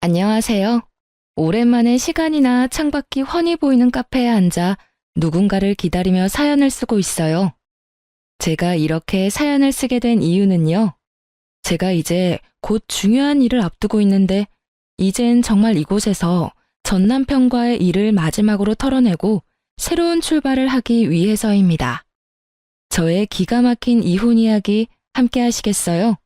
안녕하세요. 오랜만에 시간이나 창밖이 훤히 보이는 카페에 앉아 누군가를 기다리며 사연을 쓰고 있어요. 제가 이렇게 사연을 쓰게 된 이유는요. 제가 이제 곧 중요한 일을 앞두고 있는데 이젠 정말 이곳에서 전 남편과의 일을 마지막으로 털어내고 새로운 출발을 하기 위해서입니다. 저의 기가 막힌 이혼 이야기 함께 하시겠어요?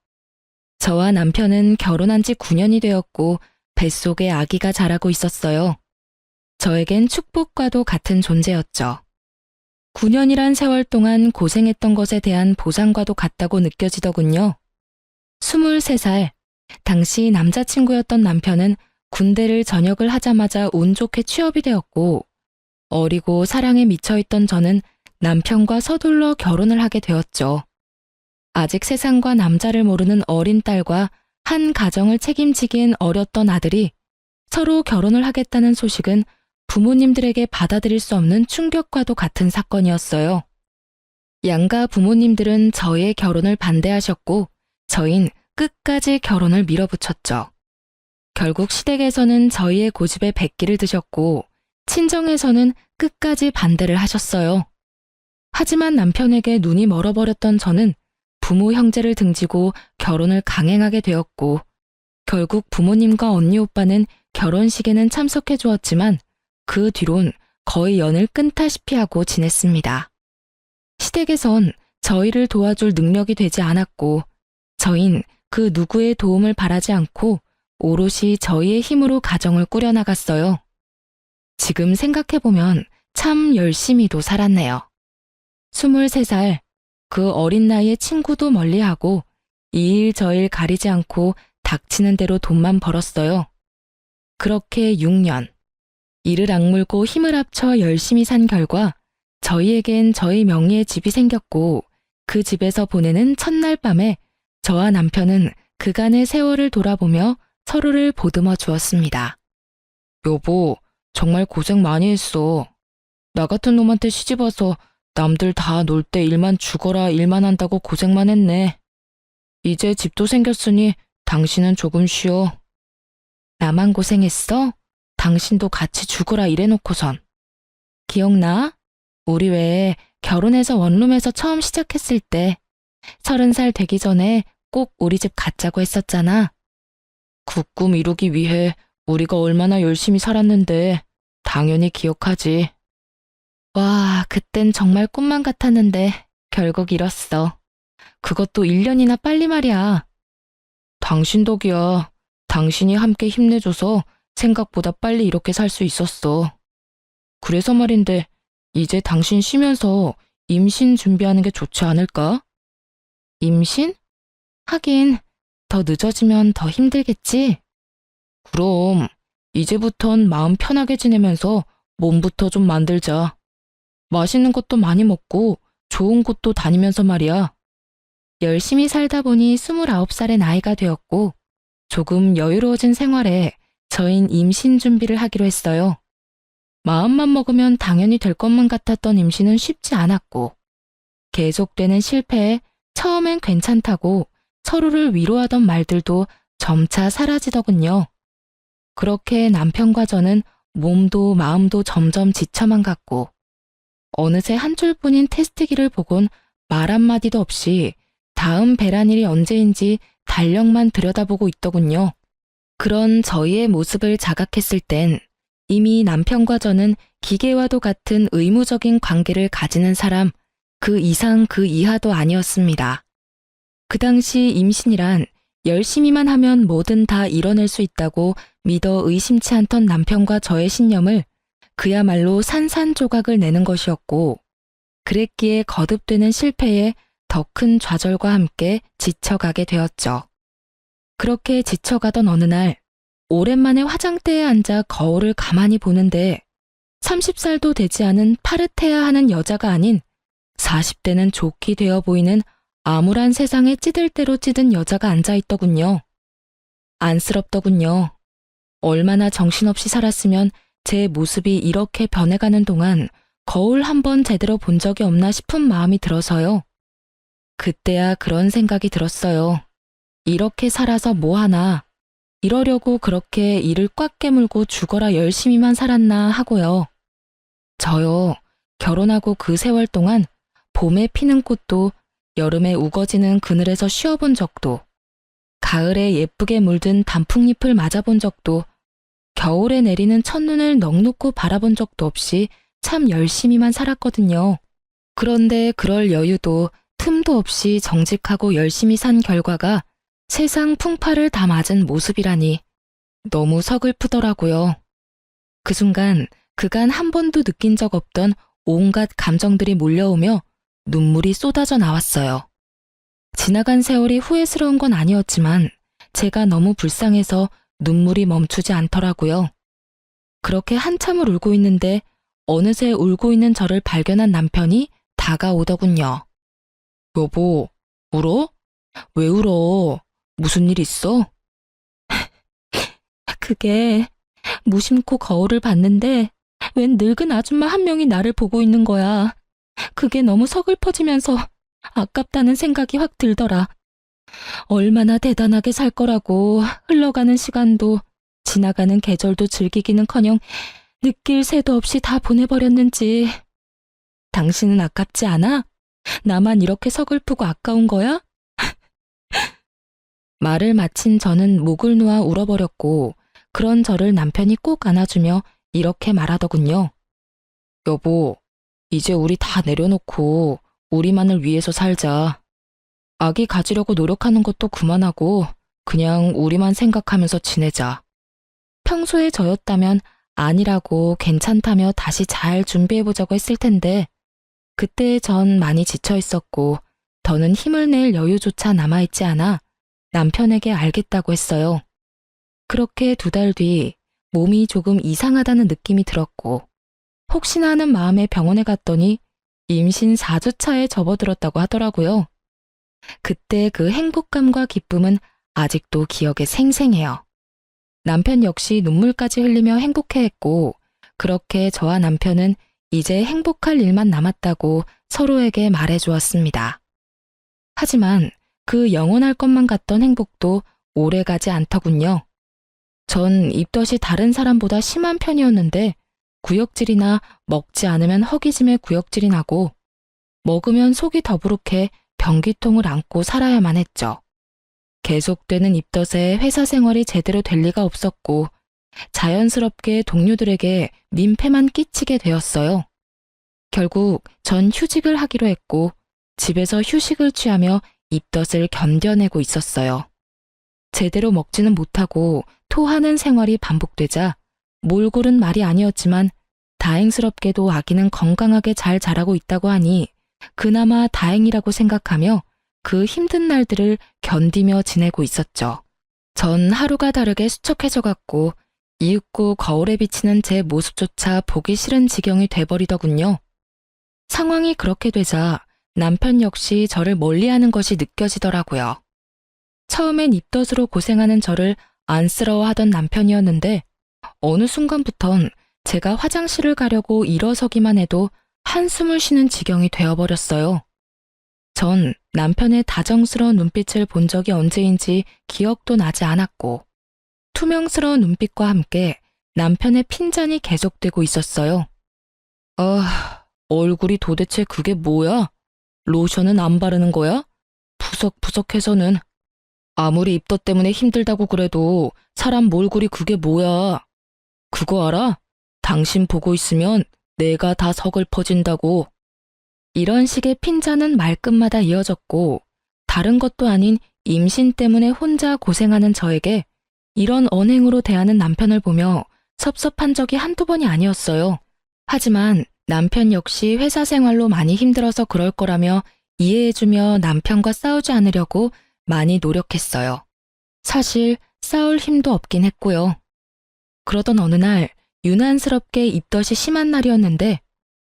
저와 남편은 결혼한 지 9년이 되었고 뱃속에 아기가 자라고 있었어요. 저에겐 축복과도 같은 존재였죠. 9년이란 세월 동안 고생했던 것에 대한 보상과도 같다고 느껴지더군요. 23살, 당시 남자친구였던 남편은 군대를 전역을 하자마자 운 좋게 취업이 되었고, 어리고 사랑에 미쳐있던 저는 남편과 서둘러 결혼을 하게 되었죠. 아직 세상과 남자를 모르는 어린 딸과 한 가정을 책임지기엔 어렸던 아들이 서로 결혼을 하겠다는 소식은 부모님들에게 받아들일 수 없는 충격과도 같은 사건이었어요. 양가 부모님들은 저의 결혼을 반대하셨고 저흰 끝까지 결혼을 밀어붙였죠. 결국 시댁에서는 저희의 고집에 백기를 드셨고 친정에서는 끝까지 반대를 하셨어요. 하지만 남편에게 눈이 멀어버렸던 저는 부모 형제를 등지고 결혼을 강행하게 되었고 결국 부모님과 언니 오빠는 결혼식에는 참석해 주었지만 그 뒤론 거의 연을 끊다시피 하고 지냈습니다. 시댁에선 저희를 도와줄 능력이 되지 않았고 저흰 그 누구의 도움을 바라지 않고 오롯이 저희의 힘으로 가정을 꾸려나갔어요. 지금 생각해보면 참 열심히도 살았네요. 23살, 그 어린 나이에 친구도 멀리하고 이 일 저 일 가리지 않고 닥치는 대로 돈만 벌었어요. 그렇게 6년. 이를 악물고 힘을 합쳐 열심히 산 결과 저희에겐 저희 명의의 집이 생겼고 그 집에서 보내는 첫날 밤에 저와 남편은 그간의 세월을 돌아보며 서로를 보듬어 주었습니다. 여보, 정말 고생 많이 했어. 나 같은 놈한테 시집와서 남들 다 놀 때 일만 죽어라 일만 한다고 고생만 했네. 이제 집도 생겼으니 당신은 조금 쉬어. 나만 고생했어? 당신도 같이 죽어라 이래놓고선. 기억나? 우리 왜 결혼해서 원룸에서 처음 시작했을 때 30살 되기 전에 꼭 우리 집 갖자고 했었잖아. 그 꿈 이루기 위해 우리가 얼마나 열심히 살았는데 당연히 기억하지. 와, 그땐 정말 꿈만 같았는데 결국 이뤘어. 그것도 1년이나 빨리 말이야. 당신 덕이야. 당신이 함께 힘내줘서 생각보다 빨리 이렇게 살 수 있었어. 그래서 말인데 이제 당신 쉬면서 임신 준비하는 게 좋지 않을까? 임신? 하긴 더 늦어지면 더 힘들겠지? 그럼 이제부턴 마음 편하게 지내면서 몸부터 좀 만들자. 맛있는 것도 많이 먹고 좋은 곳도 다니면서 말이야. 열심히 살다 보니 29살의 나이가 되었고 조금 여유로워진 생활에 저흰 임신 준비를 하기로 했어요. 마음만 먹으면 당연히 될 것만 같았던 임신은 쉽지 않았고 계속되는 실패에 처음엔 괜찮다고 서로를 위로하던 말들도 점차 사라지더군요. 그렇게 남편과 저는 몸도 마음도 점점 지쳐만 갔고 어느새 한 줄뿐인 테스트기를 보곤 말 한마디도 없이 다음 배란일이 언제인지 달력만 들여다보고 있더군요. 그런 저희의 모습을 자각했을 땐 이미 남편과 저는 기계와도 같은 의무적인 관계를 가지는 사람 그 이상 그 이하도 아니었습니다. 그 당시 임신이란 열심히만 하면 뭐든 다 이뤄낼 수 있다고 믿어 의심치 않던 남편과 저의 신념을 그야말로 산산조각을 내는 것이었고 그랬기에 거듭되는 실패에 더 큰 좌절과 함께 지쳐가게 되었죠. 그렇게 지쳐가던 어느 날 오랜만에 화장대에 앉아 거울을 가만히 보는데 30살도 되지 않은 파릇해야 하는 여자가 아닌 40대는 좋게 되어 보이는 암울한 세상에 찌들 대로 찌든 여자가 앉아있더군요. 안쓰럽더군요. 얼마나 정신없이 살았으면 제 모습이 이렇게 변해가는 동안 거울 한 번 제대로 본 적이 없나 싶은 마음이 들어서요. 그때야 그런 생각이 들었어요. 이렇게 살아서 뭐하나. 이러려고 그렇게 이를 꽉 깨물고 죽어라 열심히만 살았나 하고요. 저요, 결혼하고 그 세월 동안 봄에 피는 꽃도 여름에 우거지는 그늘에서 쉬어본 적도, 가을에 예쁘게 물든 단풍잎을 맞아본 적도, 겨울에 내리는 첫눈을 넋놓고 바라본 적도 없이 참 열심히만 살았거든요. 그런데 그럴 여유도 틈도 없이 정직하고 열심히 산 결과가 세상 풍파를 다 맞은 모습이라니 너무 서글프더라고요. 그 순간 그간 한 번도 느낀 적 없던 온갖 감정들이 몰려오며 눈물이 쏟아져 나왔어요. 지나간 세월이 후회스러운 건 아니었지만 제가 너무 불쌍해서 눈물이 멈추지 않더라고요. 그렇게 한참을 울고 있는데 어느새 울고 있는 저를 발견한 남편이 다가오더군요. 여보, 울어? 왜 울어? 무슨 일 있어? 그게 무심코 거울을 봤는데 웬 늙은 아줌마 한 명이 나를 보고 있는 거야. 그게 너무 서글퍼지면서 아깝다는 생각이 확 들더라. 얼마나 대단하게 살 거라고 흘러가는 시간도 지나가는 계절도 즐기기는커녕 느낄 새도 없이 다 보내버렸는지. 당신은 아깝지 않아? 나만 이렇게 서글프고 아까운 거야? 말을 마친 저는 목을 놓아 울어버렸고 그런 저를 남편이 꼭 안아주며 이렇게 말하더군요. 여보, 이제 우리 다 내려놓고 우리만을 위해서 살자. 아기 가지려고 노력하는 것도 그만하고 그냥 우리만 생각하면서 지내자. 평소에 저였다면 아니라고 괜찮다며 다시 잘 준비해보자고 했을 텐데 그때 전 많이 지쳐 있었고 더는 힘을 낼 여유조차 남아있지 않아 남편에게 알겠다고 했어요. 그렇게 2달 뒤 몸이 조금 이상하다는 느낌이 들었고 혹시나 하는 마음에 병원에 갔더니 임신 4주차에 접어들었다고 하더라고요. 그때 그 행복감과 기쁨은 아직도 기억에 생생해요. 남편 역시 눈물까지 흘리며 행복해했고 그렇게 저와 남편은 이제 행복할 일만 남았다고 서로에게 말해주었습니다. 하지만 그 영원할 것만 같던 행복도 오래가지 않더군요. 전 입덧이 다른 사람보다 심한 편이었는데 구역질이나 먹지 않으면 허기짐에 구역질이 나고 먹으면 속이 더부룩해 변기통을 안고 살아야만 했죠. 계속되는 입덧에 회사 생활이 제대로 될 리가 없었고 자연스럽게 동료들에게 민폐만 끼치게 되었어요. 결국 전 휴직을 하기로 했고 집에서 휴식을 취하며 입덧을 견뎌내고 있었어요. 제대로 먹지는 못하고 토하는 생활이 반복되자 몰골은 말이 아니었지만 다행스럽게도 아기는 건강하게 잘 자라고 있다고 하니 그나마 다행이라고 생각하며 그 힘든 날들을 견디며 지내고 있었죠. 전 하루가 다르게 수척해져갔고 이윽고 거울에 비치는 제 모습조차 보기 싫은 지경이 돼버리더군요. 상황이 그렇게 되자 남편 역시 저를 멀리하는 것이 느껴지더라고요. 처음엔 입덧으로 고생하는 저를 안쓰러워하던 남편이었는데 어느 순간부턴 제가 화장실을 가려고 일어서기만 해도 한숨을 쉬는 지경이 되어버렸어요. 전 남편의 다정스러운 눈빛을 본 적이 언제인지 기억도 나지 않았고 투명스러운 눈빛과 함께 남편의 핀잔이 계속되고 있었어요. 얼굴이 도대체 그게 뭐야? 로션은 안 바르는 거야? 푸석푸석해서는. 아무리 입덧 때문에 힘들다고 그래도 사람 몰골이 그게 뭐야? 그거 알아? 당신 보고 있으면 내가 다 서글퍼진다고. 이런 식의 핀잔은 말끝마다 이어졌고 다른 것도 아닌 임신 때문에 혼자 고생하는 저에게 이런 언행으로 대하는 남편을 보며 섭섭한 적이 한두 번이 아니었어요. 하지만 남편 역시 회사 생활로 많이 힘들어서 그럴 거라며 이해해주며 남편과 싸우지 않으려고 많이 노력했어요. 사실 싸울 힘도 없긴 했고요. 그러던 어느 날 유난스럽게 입덧이 심한 날이었는데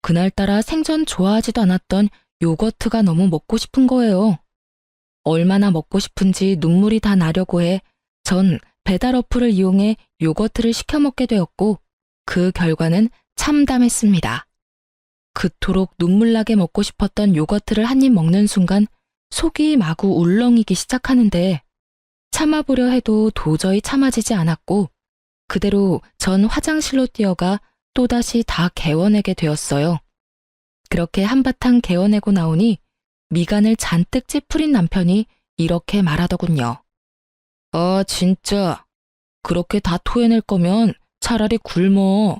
그날따라 생전 좋아하지도 않았던 요거트가 너무 먹고 싶은 거예요. 얼마나 먹고 싶은지 눈물이 다 나려고 해 전 배달 어플을 이용해 요거트를 시켜 먹게 되었고 그 결과는 참담했습니다. 그토록 눈물나게 먹고 싶었던 요거트를 한 입 먹는 순간 속이 마구 울렁이기 시작하는데 참아보려 해도 도저히 참아지지 않았고 그대로 전 화장실로 뛰어가 또다시 다 개워내게 되었어요. 그렇게 한바탕 개워내고 나오니 미간을 잔뜩 찌푸린 남편이 이렇게 말하더군요. 아, 진짜. 그렇게 다 토해낼 거면 차라리 굶어.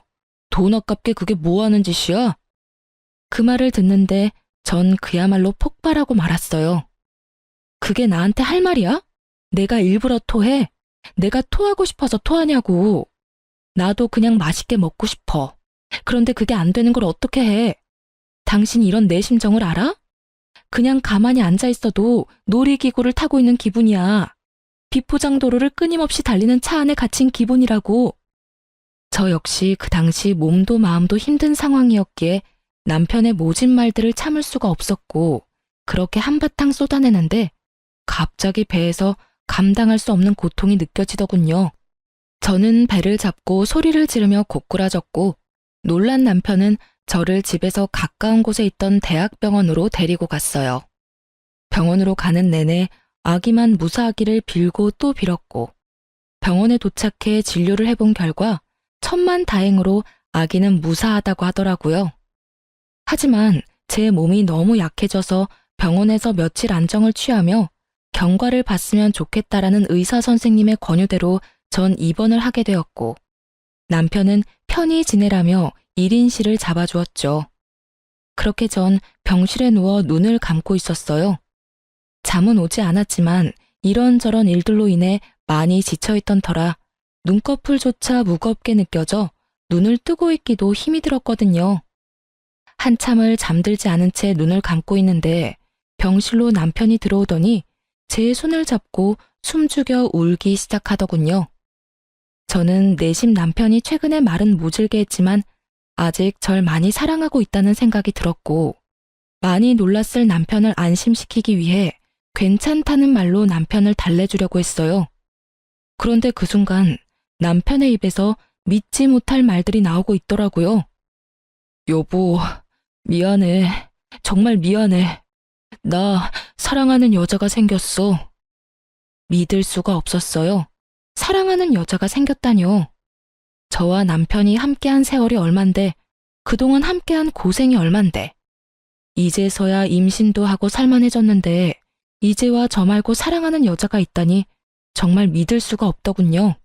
돈 아깝게 그게 뭐 하는 짓이야? 그 말을 듣는데 전 그야말로 폭발하고 말았어요. 그게 나한테 할 말이야? 내가 일부러 토해? 내가 토하고 싶어서 토하냐고. 나도 그냥 맛있게 먹고 싶어. 그런데 그게 안 되는 걸 어떻게 해? 당신 이런 내 심정을 알아? 그냥 가만히 앉아 있어도 놀이기구를 타고 있는 기분이야. 비포장도로를 끊임없이 달리는 차 안에 갇힌 기분이라고. 저 역시 그 당시 몸도 마음도 힘든 상황이었기에 남편의 모진 말들을 참을 수가 없었고 그렇게 한바탕 쏟아내는데 갑자기 배에서 감당할 수 없는 고통이 느껴지더군요. 저는 배를 잡고 소리를 지르며 고꾸라졌고 놀란 남편은 저를 집에서 가까운 곳에 있던 대학병원으로 데리고 갔어요. 병원으로 가는 내내 아기만 무사하기를 빌고 또 빌었고 병원에 도착해 진료를 해본 결과 천만다행으로 아기는 무사하다고 하더라고요. 하지만 제 몸이 너무 약해져서 병원에서 며칠 안정을 취하며 경과를 봤으면 좋겠다라는 의사 선생님의 권유대로 전 입원을 하게 되었고 남편은 편히 지내라며 1인실을 잡아주었죠. 그렇게 전 병실에 누워 눈을 감고 있었어요. 잠은 오지 않았지만 이런저런 일들로 인해 많이 지쳐있던 터라 눈꺼풀조차 무겁게 느껴져 눈을 뜨고 있기도 힘이 들었거든요. 한참을 잠들지 않은 채 눈을 감고 있는데 병실로 남편이 들어오더니 제 손을 잡고 숨죽여 울기 시작하더군요. 저는 내심 남편이 최근에 말은 모질게 했지만 아직 절 많이 사랑하고 있다는 생각이 들었고 많이 놀랐을 남편을 안심시키기 위해 괜찮다는 말로 남편을 달래주려고 했어요. 그런데 그 순간 남편의 입에서 믿지 못할 말들이 나오고 있더라고요. 여보, 미안해. 정말 미안해. 나 사랑하는 여자가 생겼어. 믿을 수가 없었어요. 사랑하는 여자가 생겼다뇨. 저와 남편이 함께한 세월이 얼만데 그동안 함께한 고생이 얼만데 이제서야 임신도 하고 살만해졌는데 이제와 저 말고 사랑하는 여자가 있다니 정말 믿을 수가 없더군요.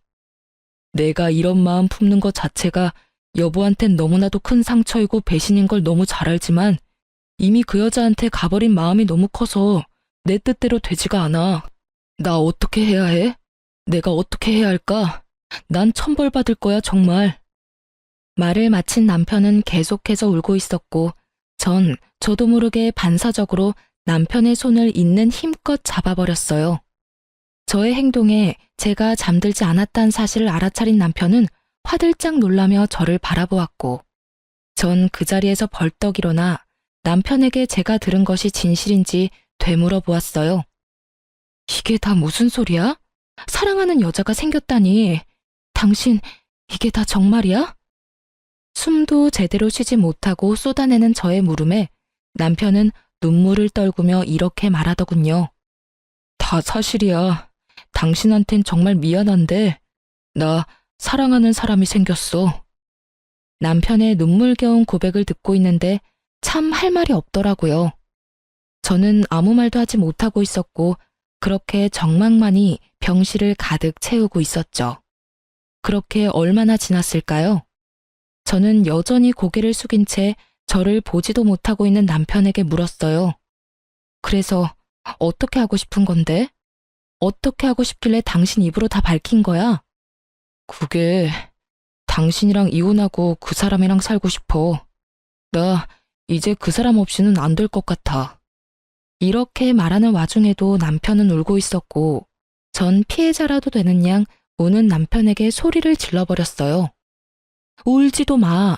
내가 이런 마음 품는 것 자체가 여보한텐 너무나도 큰 상처이고 배신인 걸 너무 잘 알지만 이미 그 여자한테 가버린 마음이 너무 커서 내 뜻대로 되지가 않아. 나 어떻게 해야 해? 내가 어떻게 해야 할까? 난 천벌받을 거야, 정말. 말을 마친 남편은 계속해서 울고 있었고 전 저도 모르게 반사적으로 남편의 손을 있는 힘껏 잡아버렸어요. 저의 행동에 제가 잠들지 않았다는 사실을 알아차린 남편은 화들짝 놀라며 저를 바라보았고 전 그 자리에서 벌떡 일어나 남편에게 제가 들은 것이 진실인지 되물어 보았어요. 이게 다 무슨 소리야? 사랑하는 여자가 생겼다니. 당신, 이게 다 정말이야? 숨도 제대로 쉬지 못하고 쏟아내는 저의 물음에 남편은 눈물을 떨구며 이렇게 말하더군요. 다 사실이야. 당신한텐 정말 미안한데 나 사랑하는 사람이 생겼어. 남편의 눈물겨운 고백을 듣고 있는데 참 할 말이 없더라고요. 저는 아무 말도 하지 못하고 있었고 그렇게 정막만이 병실을 가득 채우고 있었죠. 그렇게 얼마나 지났을까요? 저는 여전히 고개를 숙인 채 저를 보지도 못하고 있는 남편에게 물었어요. 그래서 어떻게 하고 싶은 건데? 어떻게 하고 싶길래 당신 입으로 다 밝힌 거야? 그게 당신이랑 이혼하고 그 사람이랑 살고 싶어. 나 이제 그 사람 없이는 안 될 것 같아. 이렇게 말하는 와중에도 남편은 울고 있었고 전 피해자라도 되는 양 우는 남편에게 소리를 질러버렸어요. 울지도 마.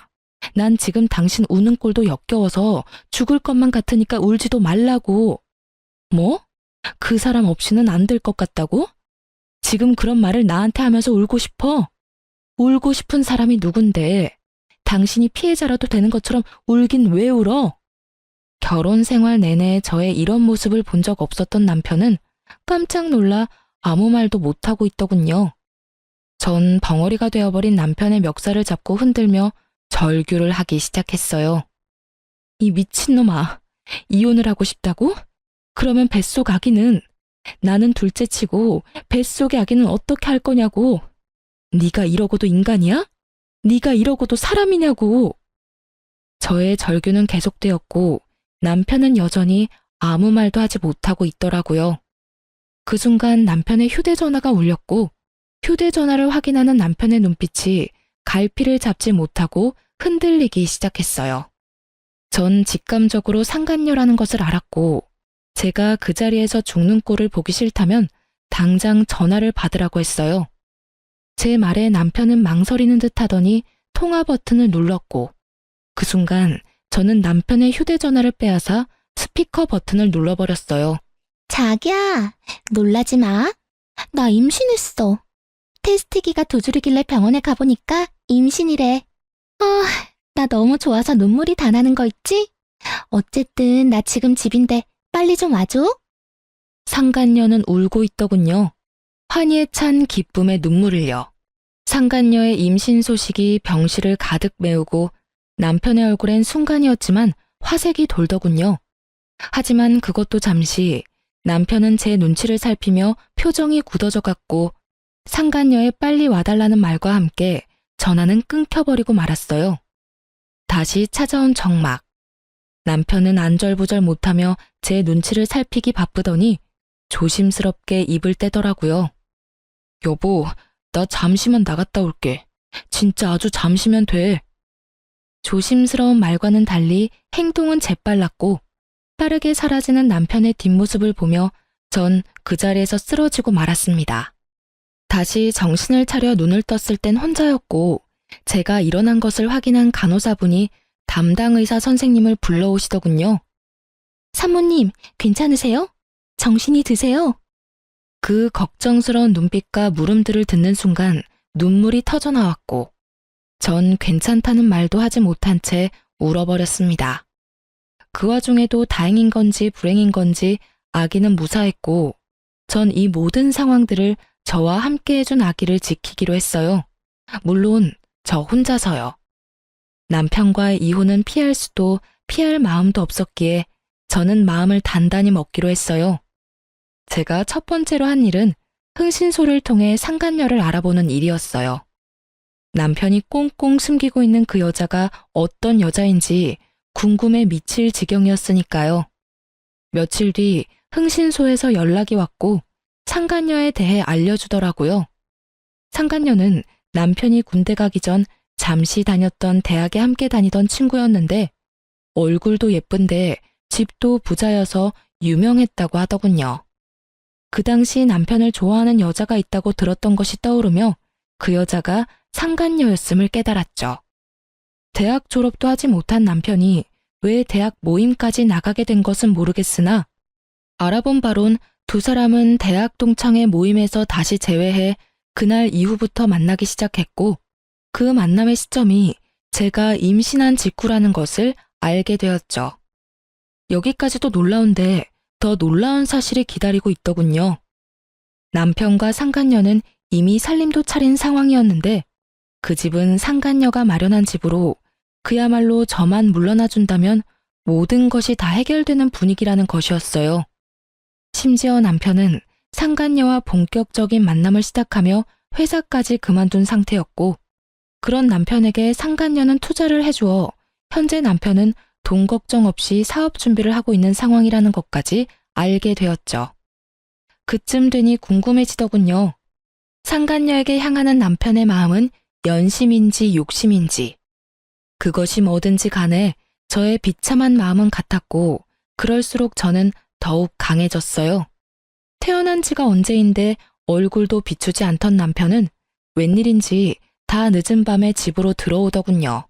난 지금 당신 우는 꼴도 역겨워서 죽을 것만 같으니까 울지도 말라고. 뭐? 그 사람 없이는 안 될 것 같다고? 지금 그런 말을 나한테 하면서 울고 싶어? 울고 싶은 사람이 누군데? 당신이 피해자라도 되는 것처럼 울긴 왜 울어? 결혼 생활 내내 저의 이런 모습을 본 적 없었던 남편은 깜짝 놀라 아무 말도 못하고 있더군요. 전 벙어리가 되어버린 남편의 멱살을 잡고 흔들며 절규를 하기 시작했어요. 이 미친놈아, 이혼을 하고 싶다고? 그러면 뱃속 아기는? 나는 둘째치고 뱃속의 아기는 어떻게 할 거냐고. 네가 이러고도 인간이야? 네가 이러고도 사람이냐고. 저의 절규는 계속되었고 남편은 여전히 아무 말도 하지 못하고 있더라고요. 그 순간 남편의 휴대전화가 울렸고 휴대전화를 확인하는 남편의 눈빛이 갈피를 잡지 못하고 흔들리기 시작했어요. 전 직감적으로 상간녀라는 것을 알았고 제가 그 자리에서 죽는 꼴을 보기 싫다면 당장 전화를 받으라고 했어요. 제 말에 남편은 망설이는 듯 하더니 통화 버튼을 눌렀고 그 순간 저는 남편의 휴대전화를 빼앗아 스피커 버튼을 눌러버렸어요. 자기야, 놀라지 마. 나 임신했어. 테스트기가 두 줄이길래 병원에 가보니까 임신이래. 나 너무 좋아서 눈물이 다 나는 거 있지? 어쨌든 나 지금 집인데 빨리 좀 와줘. 상간녀는 울고 있더군요. 환희에 찬 기쁨의 눈물을요. 상간녀의 임신 소식이 병실을 가득 메우고 남편의 얼굴엔 순간이었지만 화색이 돌더군요. 하지만 그것도 잠시 남편은 제 눈치를 살피며 표정이 굳어져 갔고 상간녀의 빨리 와달라는 말과 함께 전화는 끊겨버리고 말았어요. 다시 찾아온 정막. 남편은 안절부절 못하며 제 눈치를 살피기 바쁘더니 조심스럽게 입을 떼더라고요. 여보, 나 잠시만 나갔다 올게. 진짜 아주 잠시면 돼. 조심스러운 말과는 달리 행동은 재빨랐고 빠르게 사라지는 남편의 뒷모습을 보며 전 그 자리에서 쓰러지고 말았습니다. 다시 정신을 차려 눈을 떴을 땐 혼자였고 제가 일어난 것을 확인한 간호사분이 담당 의사 선생님을 불러오시더군요. 산모님, 괜찮으세요? 정신이 드세요? 그 걱정스러운 눈빛과 물음들을 듣는 순간 눈물이 터져 나왔고 전 괜찮다는 말도 하지 못한 채 울어버렸습니다. 그 와중에도 다행인 건지 불행인 건지 아기는 무사했고 전 이 모든 상황들을 저와 함께 해준 아기를 지키기로 했어요. 물론 저 혼자서요. 남편과의 이혼은 피할 수도 피할 마음도 없었기에 저는 마음을 단단히 먹기로 했어요. 제가 첫 번째로 한 일은 흥신소를 통해 상간녀를 알아보는 일이었어요. 남편이 꽁꽁 숨기고 있는 그 여자가 어떤 여자인지 궁금해 미칠 지경이었으니까요. 며칠 뒤 흥신소에서 연락이 왔고 상간녀에 대해 알려주더라고요. 상간녀는 남편이 군대 가기 전 잠시 다녔던 대학에 함께 다니던 친구였는데 얼굴도 예쁜데 집도 부자여서 유명했다고 하더군요. 그 당시 남편을 좋아하는 여자가 있다고 들었던 것이 떠오르며 그 여자가 상간녀였음을 깨달았죠. 대학 졸업도 하지 못한 남편이 왜 대학 모임까지 나가게 된 것은 모르겠으나 알아본 바론 두 사람은 대학 동창회 모임에서 다시 재회해 그날 이후부터 만나기 시작했고 그 만남의 시점이 제가 임신한 직후라는 것을 알게 되었죠. 여기까지도 놀라운데 더 놀라운 사실이 기다리고 있더군요. 남편과 상간녀는 이미 살림도 차린 상황이었는데 그 집은 상간녀가 마련한 집으로 그야말로 저만 물러나준다면 모든 것이 다 해결되는 분위기라는 것이었어요. 심지어 남편은 상간녀와 본격적인 만남을 시작하며 회사까지 그만둔 상태였고 그런 남편에게 상간녀는 투자를 해주어 현재 남편은 돈 걱정 없이 사업 준비를 하고 있는 상황이라는 것까지 알게 되었죠. 그쯤 되니 궁금해지더군요. 상간녀에게 향하는 남편의 마음은 연심인지 욕심인지. 그것이 뭐든지 간에 저의 비참한 마음은 같았고 그럴수록 저는 더욱 강해졌어요. 태어난 지가 언제인데 얼굴도 비추지 않던 남편은 웬일인지 다 늦은 밤에 집으로 들어오더군요.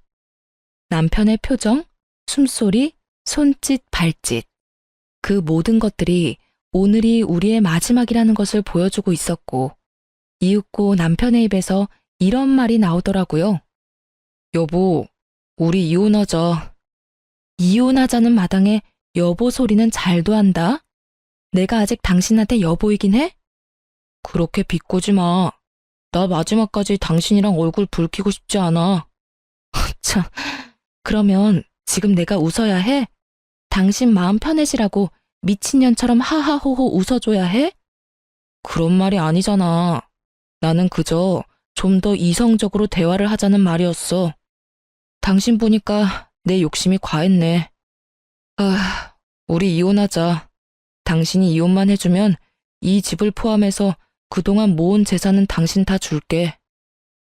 남편의 표정, 숨소리, 손짓, 발짓. 그 모든 것들이 오늘이 우리의 마지막이라는 것을 보여주고 있었고 이윽고 남편의 입에서 이런 말이 나오더라고요. 여보, 우리 이혼하자. 이혼하자는 마당에 여보 소리는 잘도 한다. 내가 아직 당신한테 여보이긴 해? 그렇게 비꼬지 마. 나 마지막까지 당신이랑 얼굴 붉히고 싶지 않아. 참, 그러면 지금 내가 웃어야 해? 당신 마음 편해지라고 미친년처럼 하하호호 웃어줘야 해? 그런 말이 아니잖아. 나는 그저 좀 더 이성적으로 대화를 하자는 말이었어. 당신 보니까 내 욕심이 과했네. 아, 우리 이혼하자. 당신이 이혼만 해주면 이 집을 포함해서 그동안 모은 재산은 당신 다 줄게.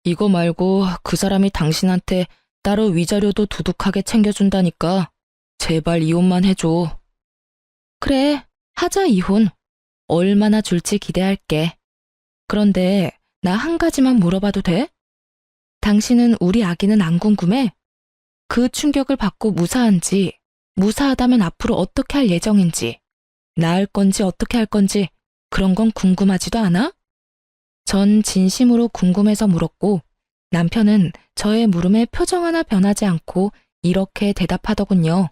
이거 말고 그 사람이 당신한테 따로 위자료도 두둑하게 챙겨준다니까 제발 이혼만 해줘. 그래, 하자 이혼. 얼마나 줄지 기대할게. 그런데 나 한 가지만 물어봐도 돼? 당신은 우리 아기는 안 궁금해? 그 충격을 받고 무사한지, 무사하다면 앞으로 어떻게 할 예정인지, 낳을 건지 어떻게 할 건지 그런 건 궁금하지도 않아? 전 진심으로 궁금해서 물었고 남편은 저의 물음에 표정 하나 변하지 않고 이렇게 대답하더군요.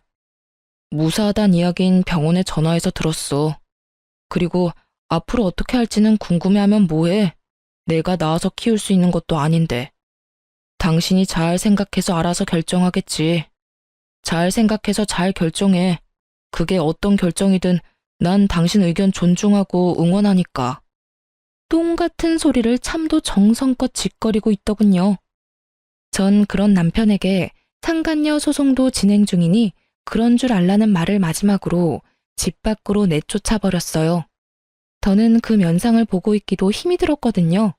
무사하단 이야긴 병원에 전화해서 들었어. 그리고 앞으로 어떻게 할지는 궁금해하면 뭐해? 내가 낳아서 키울 수 있는 것도 아닌데. 당신이 잘 생각해서 알아서 결정하겠지. 잘 생각해서 잘 결정해. 그게 어떤 결정이든 난 당신 의견 존중하고 응원하니까. 똥 같은 소리를 참도 정성껏 짓거리고 있더군요. 전 그런 남편에게 상간녀 소송도 진행 중이니 그런 줄 알라는 말을 마지막으로 집 밖으로 내쫓아 버렸어요. 더는 그 면상을 보고 있기도 힘이 들었거든요.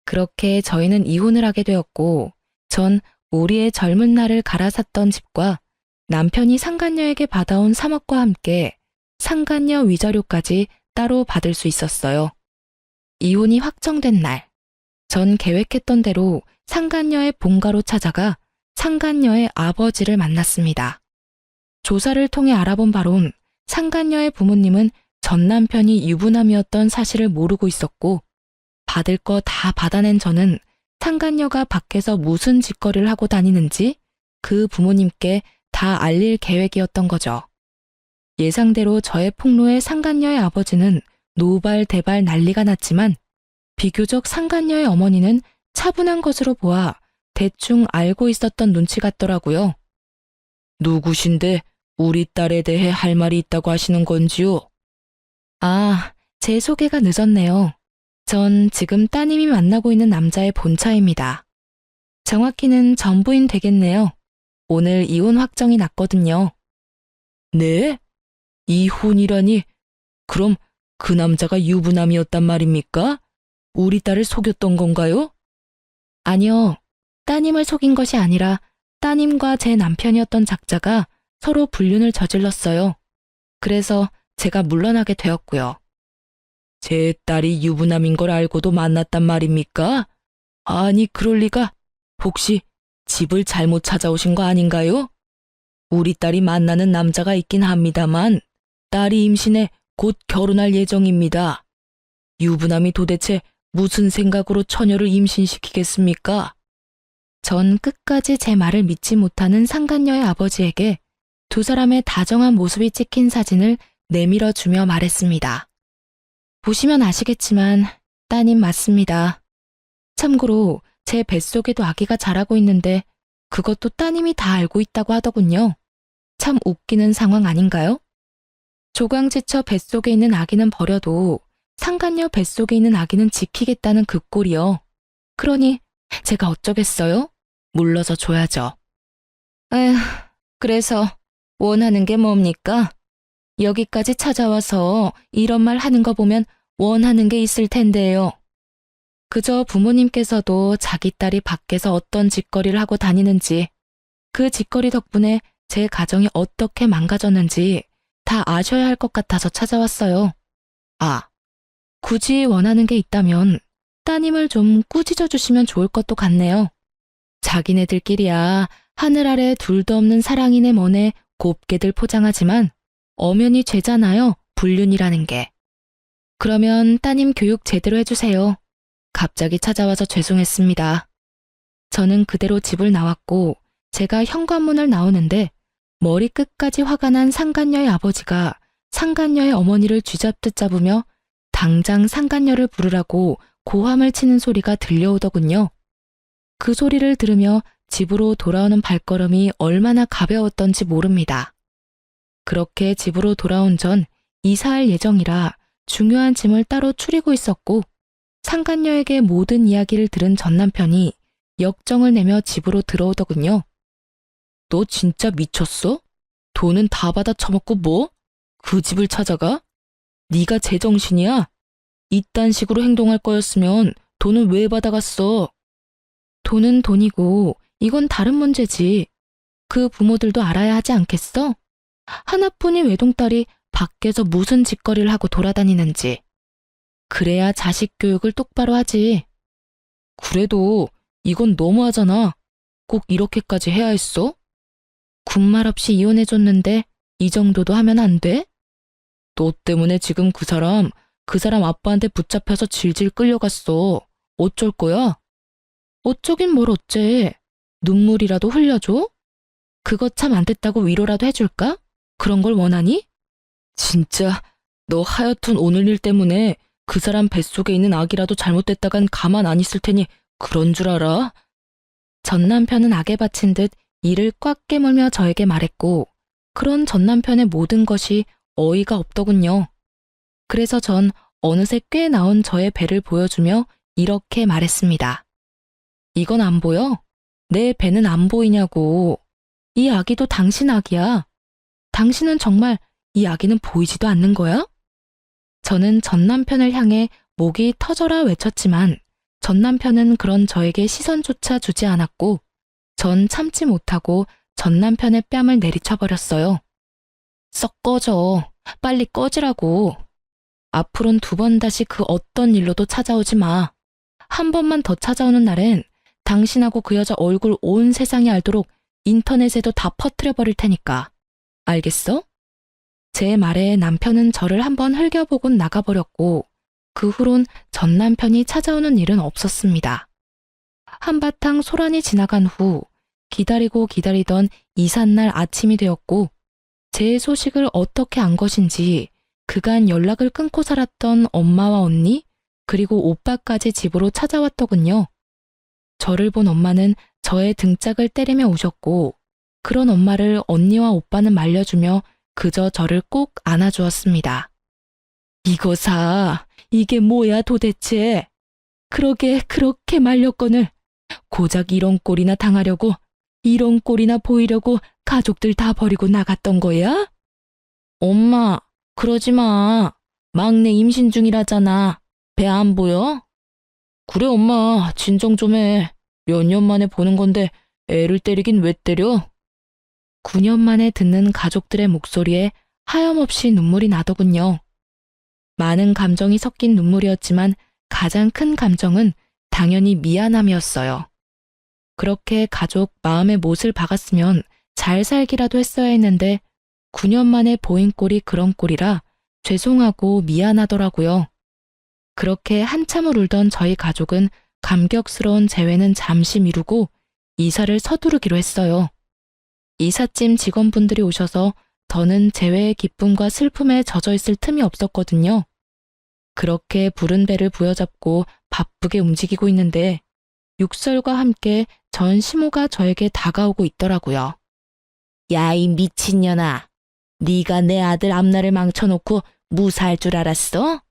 그렇게 저희는 이혼을 하게 되었고 전 우리의 젊은 날을 갈아샀던 집과 남편이 상간녀에게 받아온 3억과 함께 상간녀 위자료까지 따로 받을 수 있었어요. 이혼이 확정된 날, 전 계획했던 대로 상간녀의 본가로 찾아가 상간녀의 아버지를 만났습니다. 조사를 통해 알아본 바론 상간녀의 부모님은 전 남편이 유부남이었던 사실을 모르고 있었고 받을 거 다 받아낸 저는 상간녀가 밖에서 무슨 짓거리를 하고 다니는지 그 부모님께 다 알릴 계획이었던 거죠. 예상대로 저의 폭로에 상간녀의 아버지는 노발대발 난리가 났지만 비교적 상간녀의 어머니는 차분한 것으로 보아 대충 알고 있었던 눈치 같더라고요. 누구신데 우리 딸에 대해 할 말이 있다고 하시는 건지요? 아, 제 소개가 늦었네요. 전 지금 따님이 만나고 있는 남자의 본처입니다. 정확히는 전부인 되겠네요. 오늘 이혼 확정이 났거든요. 네? 이혼이라니? 그럼 그 남자가 유부남이었단 말입니까? 우리 딸을 속였던 건가요? 아니요. 따님을 속인 것이 아니라 따님과 제 남편이었던 작자가 서로 불륜을 저질렀어요. 그래서 제가 물러나게 되었고요. 제 딸이 유부남인 걸 알고도 만났단 말입니까? 아니, 그럴 리가. 혹시 집을 잘못 찾아오신 거 아닌가요? 우리 딸이 만나는 남자가 있긴 합니다만 딸이 임신해 곧 결혼할 예정입니다. 유부남이 도대체 무슨 생각으로 처녀를 임신시키겠습니까? 전 끝까지 제 말을 믿지 못하는 상간녀의 아버지에게 두 사람의 다정한 모습이 찍힌 사진을 내밀어주며 말했습니다. 보시면 아시겠지만 따님 맞습니다. 참고로 제 뱃속에도 아기가 자라고 있는데 그것도 따님이 다 알고 있다고 하더군요. 참 웃기는 상황 아닌가요? 조강지처 뱃속에 있는 아기는 버려도 상간녀 뱃속에 있는 아기는 지키겠다는 그 꼴이요. 그러니 제가 어쩌겠어요? 물러서 줘야죠. 에휴, 그래서 원하는 게 뭡니까? 여기까지 찾아와서 이런 말 하는 거 보면 원하는 게 있을 텐데요. 그저 부모님께서도 자기 딸이 밖에서 어떤 짓거리를 하고 다니는지, 그 짓거리 덕분에 제 가정이 어떻게 망가졌는지 다 아셔야 할 것 같아서 찾아왔어요. 아, 굳이 원하는 게 있다면 따님을 좀 꾸짖어 주시면 좋을 것도 같네요. 자기네들끼리야 하늘 아래 둘도 없는 사랑이네 뭐네 곱게들 포장하지만 엄연히 죄잖아요, 불륜이라는 게. 그러면 따님 교육 제대로 해주세요. 갑자기 찾아와서 죄송했습니다. 저는 그대로 집을 나왔고 제가 현관문을 나오는데 머리끝까지 화가 난 상간녀의 아버지가 상간녀의 어머니를 쥐잡듯 잡으며 당장 상간녀를 부르라고 고함을 치는 소리가 들려오더군요. 그 소리를 들으며 집으로 돌아오는 발걸음이 얼마나 가벼웠던지 모릅니다. 그렇게 집으로 돌아온 전 이사할 예정이라 중요한 짐을 따로 추리고 있었고 상간녀에게 모든 이야기를 들은 전 남편이 역정을 내며 집으로 들어오더군요. 너 진짜 미쳤어? 돈은 다 받아 처먹고 뭐? 그 집을 찾아가? 네가 제정신이야? 이딴 식으로 행동할 거였으면 돈은 왜 받아갔어? 돈은 돈이고 이건 다른 문제지. 그 부모들도 알아야 하지 않겠어? 하나뿐인 외동딸이 밖에서 무슨 짓거리를 하고 돌아다니는지. 그래야 자식 교육을 똑바로 하지. 그래도 이건 너무하잖아. 꼭 이렇게까지 해야 했어? 군말 없이 이혼해줬는데 이 정도도 하면 안 돼? 너 때문에 지금 그 사람 아빠한테 붙잡혀서 질질 끌려갔어. 어쩔 거야? 어쩌긴 뭘 어째. 눈물이라도 흘려줘? 그거 참 안 됐다고 위로라도 해줄까? 그런 걸 원하니? 진짜 너 하여튼 오늘 일 때문에 그 사람 뱃속에 있는 아기라도 잘못됐다간 가만 안 있을 테니 그런 줄 알아? 전 남편은 악에 바친 듯 이를 꽉 깨물며 저에게 말했고 그런 전 남편의 모든 것이 어이가 없더군요. 그래서 전 어느새 꽤 나온 저의 배를 보여주며 이렇게 말했습니다. 이건 안 보여? 내 배는 안 보이냐고. 이 아기도 당신 아기야. 당신은 정말 이 아기는 보이지도 않는 거야? 저는 전 남편을 향해 목이 터져라 외쳤지만 전 남편은 그런 저에게 시선조차 주지 않았고 전 참지 못하고 전 남편의 뺨을 내리쳐버렸어요. 썩 꺼져. 빨리 꺼지라고. 앞으론 2번 다시 그 어떤 일로도 찾아오지 마. 한 번만 더 찾아오는 날엔 당신하고 그 여자 얼굴 온 세상이 알도록 인터넷에도 다 퍼뜨려버릴 테니까. 알겠어? 제 말에 남편은 저를 한번 흘겨보곤 나가버렸고 그 후론 전 남편이 찾아오는 일은 없었습니다. 한바탕 소란이 지나간 후 기다리고 기다리던 이삿날 아침이 되었고 제 소식을 어떻게 안 것인지 그간 연락을 끊고 살았던 엄마와 언니 그리고 오빠까지 집으로 찾아왔더군요. 저를 본 엄마는 저의 등짝을 때리며 우셨고 그런 엄마를 언니와 오빠는 말려주며 그저 저를 꼭 안아주었습니다. 이거사, 이게 뭐야 도대체? 그러게 그렇게 말렸거늘 고작 이런 꼴이나 당하려고 이런 꼴이나 보이려고 가족들 다 버리고 나갔던 거야? 엄마, 그러지 마. 막내 임신 중이라잖아. 배 안 보여? 그래 엄마, 진정 좀 해. 몇 년 만에 보는 건데 애를 때리긴 왜 때려? 9년 만에 듣는 가족들의 목소리에 하염없이 눈물이 나더군요. 많은 감정이 섞인 눈물이었지만 가장 큰 감정은 당연히 미안함이었어요. 그렇게 가족 마음에 못을 박았으면 잘 살기라도 했어야 했는데 9년 만에 보인 꼴이 그런 꼴이라 죄송하고 미안하더라고요. 그렇게 한참을 울던 저희 가족은 감격스러운 재회는 잠시 미루고 이사를 서두르기로 했어요. 이삿짐 직원분들이 오셔서 더는 재회의 기쁨과 슬픔에 젖어 있을 틈이 없었거든요. 그렇게 부른 배를 부여잡고 바쁘게 움직이고 있는데 육설과 함께 전 시모가 저에게 다가오고 있더라고요. 야, 이 미친년아. 네가 내 아들 앞날을 망쳐놓고 무사할 줄 알았어?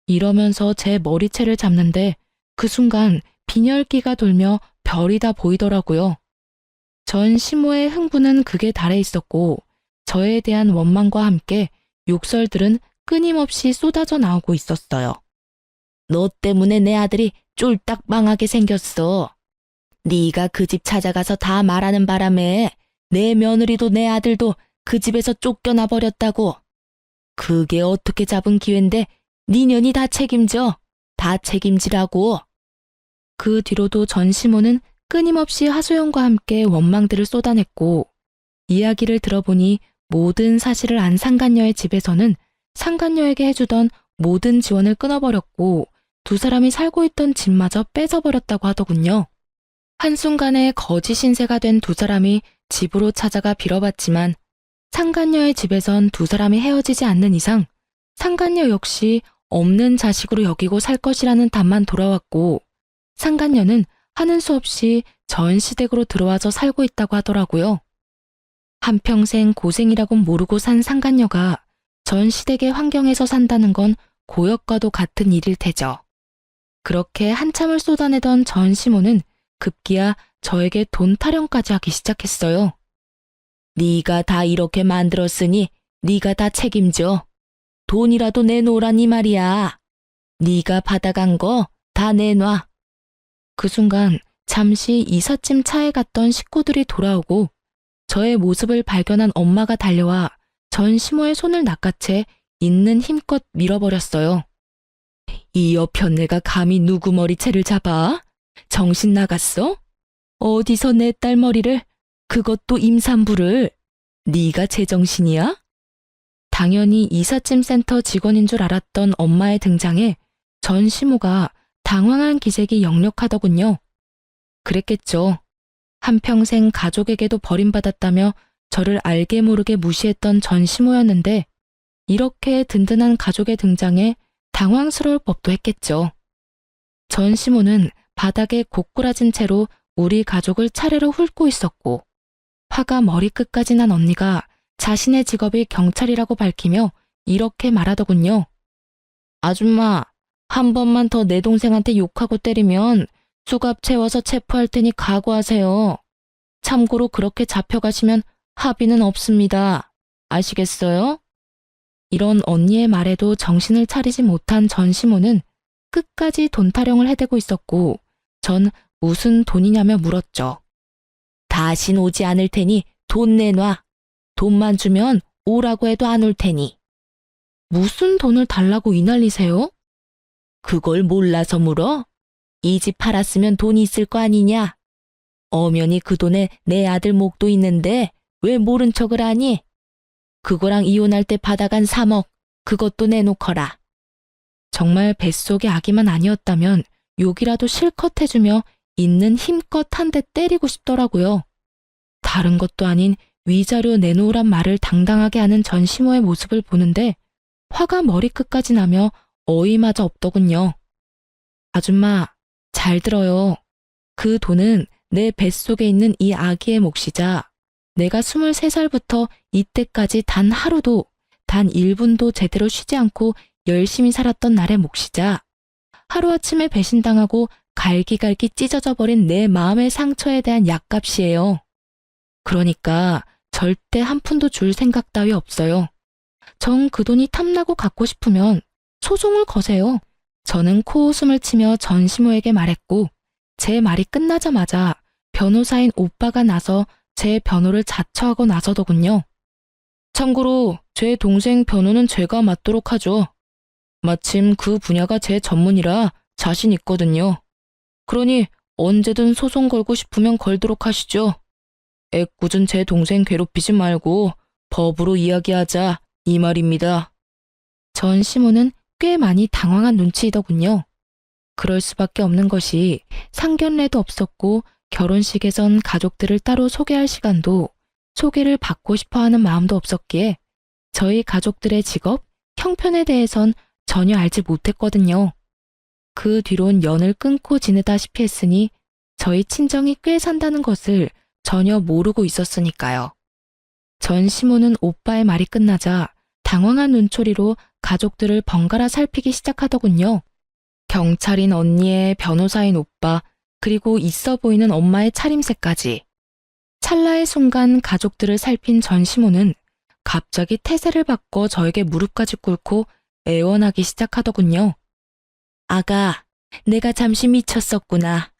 이러면서 제 머리채를 잡는데 그 순간 빈혈기가 돌며 별이 다 보이더라고요. 전 시모의 흥분은 극에 달해 있었고 저에 대한 원망과 함께 욕설들은 끊임없이 쏟아져 나오고 있었어요. 너 때문에 내 아들이 쫄딱 망하게 생겼어. 네가 그 집 찾아가서 다 말하는 바람에 내 며느리도 내 아들도 그 집에서 쫓겨나 버렸다고. 그게 어떻게 잡은 기회인데 네 년이 다 책임져. 다 책임지라고. 그 뒤로도 전 시모는 끊임없이 하소연과 함께 원망들을 쏟아냈고 이야기를 들어보니 모든 사실을 안 상간녀의 집에서는 상간녀에게 해주던 모든 지원을 끊어버렸고 두 사람이 살고 있던 집마저 뺏어버렸다고 하더군요. 한순간에 거지 신세가 된 두 사람이 집으로 찾아가 빌어봤지만 상간녀의 집에선 두 사람이 헤어지지 않는 이상 상간녀 역시 없는 자식으로 여기고 살 것이라는 답만 돌아왔고 상간녀는 하는 수 없이 전시댁으로 들어와서 살고 있다고 하더라고요. 한평생 고생이라곤 모르고 산 상간녀가 전시댁의 환경에서 산다는 건 고역과도 같은 일일 테죠. 그렇게 한참을 쏟아내던 전시모는 급기야 저에게 돈 타령까지 하기 시작했어요. 네가 다 이렇게 만들었으니 네가 다 책임져. 돈이라도 내놓으라니 말이야. 네가 받아간 거 다 내놔. 그 순간 잠시 이삿짐 차에 갔던 식구들이 돌아오고 저의 모습을 발견한 엄마가 달려와 전시모의 손을 낚아채 있는 힘껏 밀어버렸어요. 이 여편네가 감히 누구 머리채를 잡아? 정신 나갔어? 어디서 내 딸 머리를, 그것도 임산부를, 네가 제정신이야? 당연히 이삿짐 센터 직원인 줄 알았던 엄마의 등장에 전시모가 당황한 기색이 역력하더군요. 그랬겠죠. 한평생 가족에게도 버림받았다며 저를 알게 모르게 무시했던 전시모였는데 이렇게 든든한 가족의 등장에 당황스러울 법도 했겠죠. 전시모는 바닥에 고꾸라진 채로 우리 가족을 차례로 훑고 있었고 화가 머리끝까지 난 언니가 자신의 직업이 경찰이라고 밝히며 이렇게 말하더군요. 아줌마, 한 번만 더 내 동생한테 욕하고 때리면 수갑 채워서 체포할 테니 각오하세요. 참고로 그렇게 잡혀가시면 합의는 없습니다. 아시겠어요? 이런 언니의 말에도 정신을 차리지 못한 전시모는 끝까지 돈 타령을 해대고 있었고 전 무슨 돈이냐며 물었죠. 다신 오지 않을 테니 돈 내놔. 돈만 주면 오라고 해도 안 올 테니. 무슨 돈을 달라고 이 난리세요? 그걸 몰라서 물어? 이 집 팔았으면 돈이 있을 거 아니냐? 엄연히 그 돈에 내 아들 목도 있는데 왜 모른 척을 하니? 그거랑 이혼할 때 받아간 3억, 그것도 내놓거라. 정말 뱃속의 아기만 아니었다면 욕이라도 실컷 해주며 있는 힘껏 한 대 때리고 싶더라고요. 다른 것도 아닌 위자료 내놓으란 말을 당당하게 하는 전시모의 모습을 보는데 화가 머리끝까지 나며 어이마저 없더군요. 아줌마, 잘 들어요. 그 돈은 내 뱃속에 있는 이 아기의 몫이자 내가 23살부터 이때까지 단 하루도, 단 1분도 제대로 쉬지 않고 열심히 살았던 날의 몫이자 하루아침에 배신당하고 갈기갈기 찢어져 버린 내 마음의 상처에 대한 약값이에요. 그러니까 절대 한 푼도 줄 생각 따위 없어요. 정 그 돈이 탐나고 갖고 싶으면 소송을 거세요. 저는 코웃음을 치며 전시모에게 말했고 제 말이 끝나자마자 변호사인 오빠가 나서 제 변호를 자처하고 나서더군요. 참고로 제 동생 변호는 제가 맡도록 하죠. 마침 그 분야가 제 전문이라 자신 있거든요. 그러니 언제든 소송 걸고 싶으면 걸도록 하시죠. 애꿎은 제 동생 괴롭히지 말고 법으로 이야기하자 이 말입니다. 전시모는 꽤 많이 당황한 눈치이더군요. 그럴 수밖에 없는 것이 상견례도 없었고 결혼식에선 가족들을 따로 소개할 시간도 소개를 받고 싶어하는 마음도 없었기에 저희 가족들의 직업, 형편에 대해선 전혀 알지 못했거든요. 그 뒤론 연을 끊고 지내다시피 했으니 저희 친정이 꽤 산다는 것을 전혀 모르고 있었으니까요. 전시모는 오빠의 말이 끝나자 당황한 눈초리로 가족들을 번갈아 살피기 시작하더군요. 경찰인 언니의 변호사인 오빠, 그리고 있어 보이는 엄마의 차림새까지. 찰나의 순간 가족들을 살핀 전시모는 갑자기 태세를 바꿔 저에게 무릎까지 꿇고 애원하기 시작하더군요. 아가, 내가 잠시 미쳤었구나.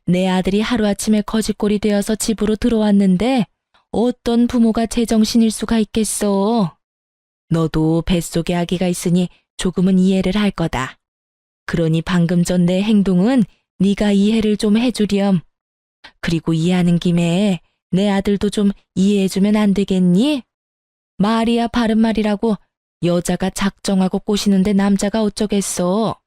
내 아들이 하루아침에 거지꼴이 되어서 집으로 들어왔는데 어떤 부모가 제정신일 수가 있겠어. 너도 뱃속에 아기가 있으니 조금은 이해를 할 거다. 그러니 방금 전 내 행동은 네가 이해를 좀 해주렴. 그리고 이해하는 김에 내 아들도 좀 이해해주면 안 되겠니? 말이야 바른 말이라고 여자가 작정하고 꼬시는데 남자가 어쩌겠어.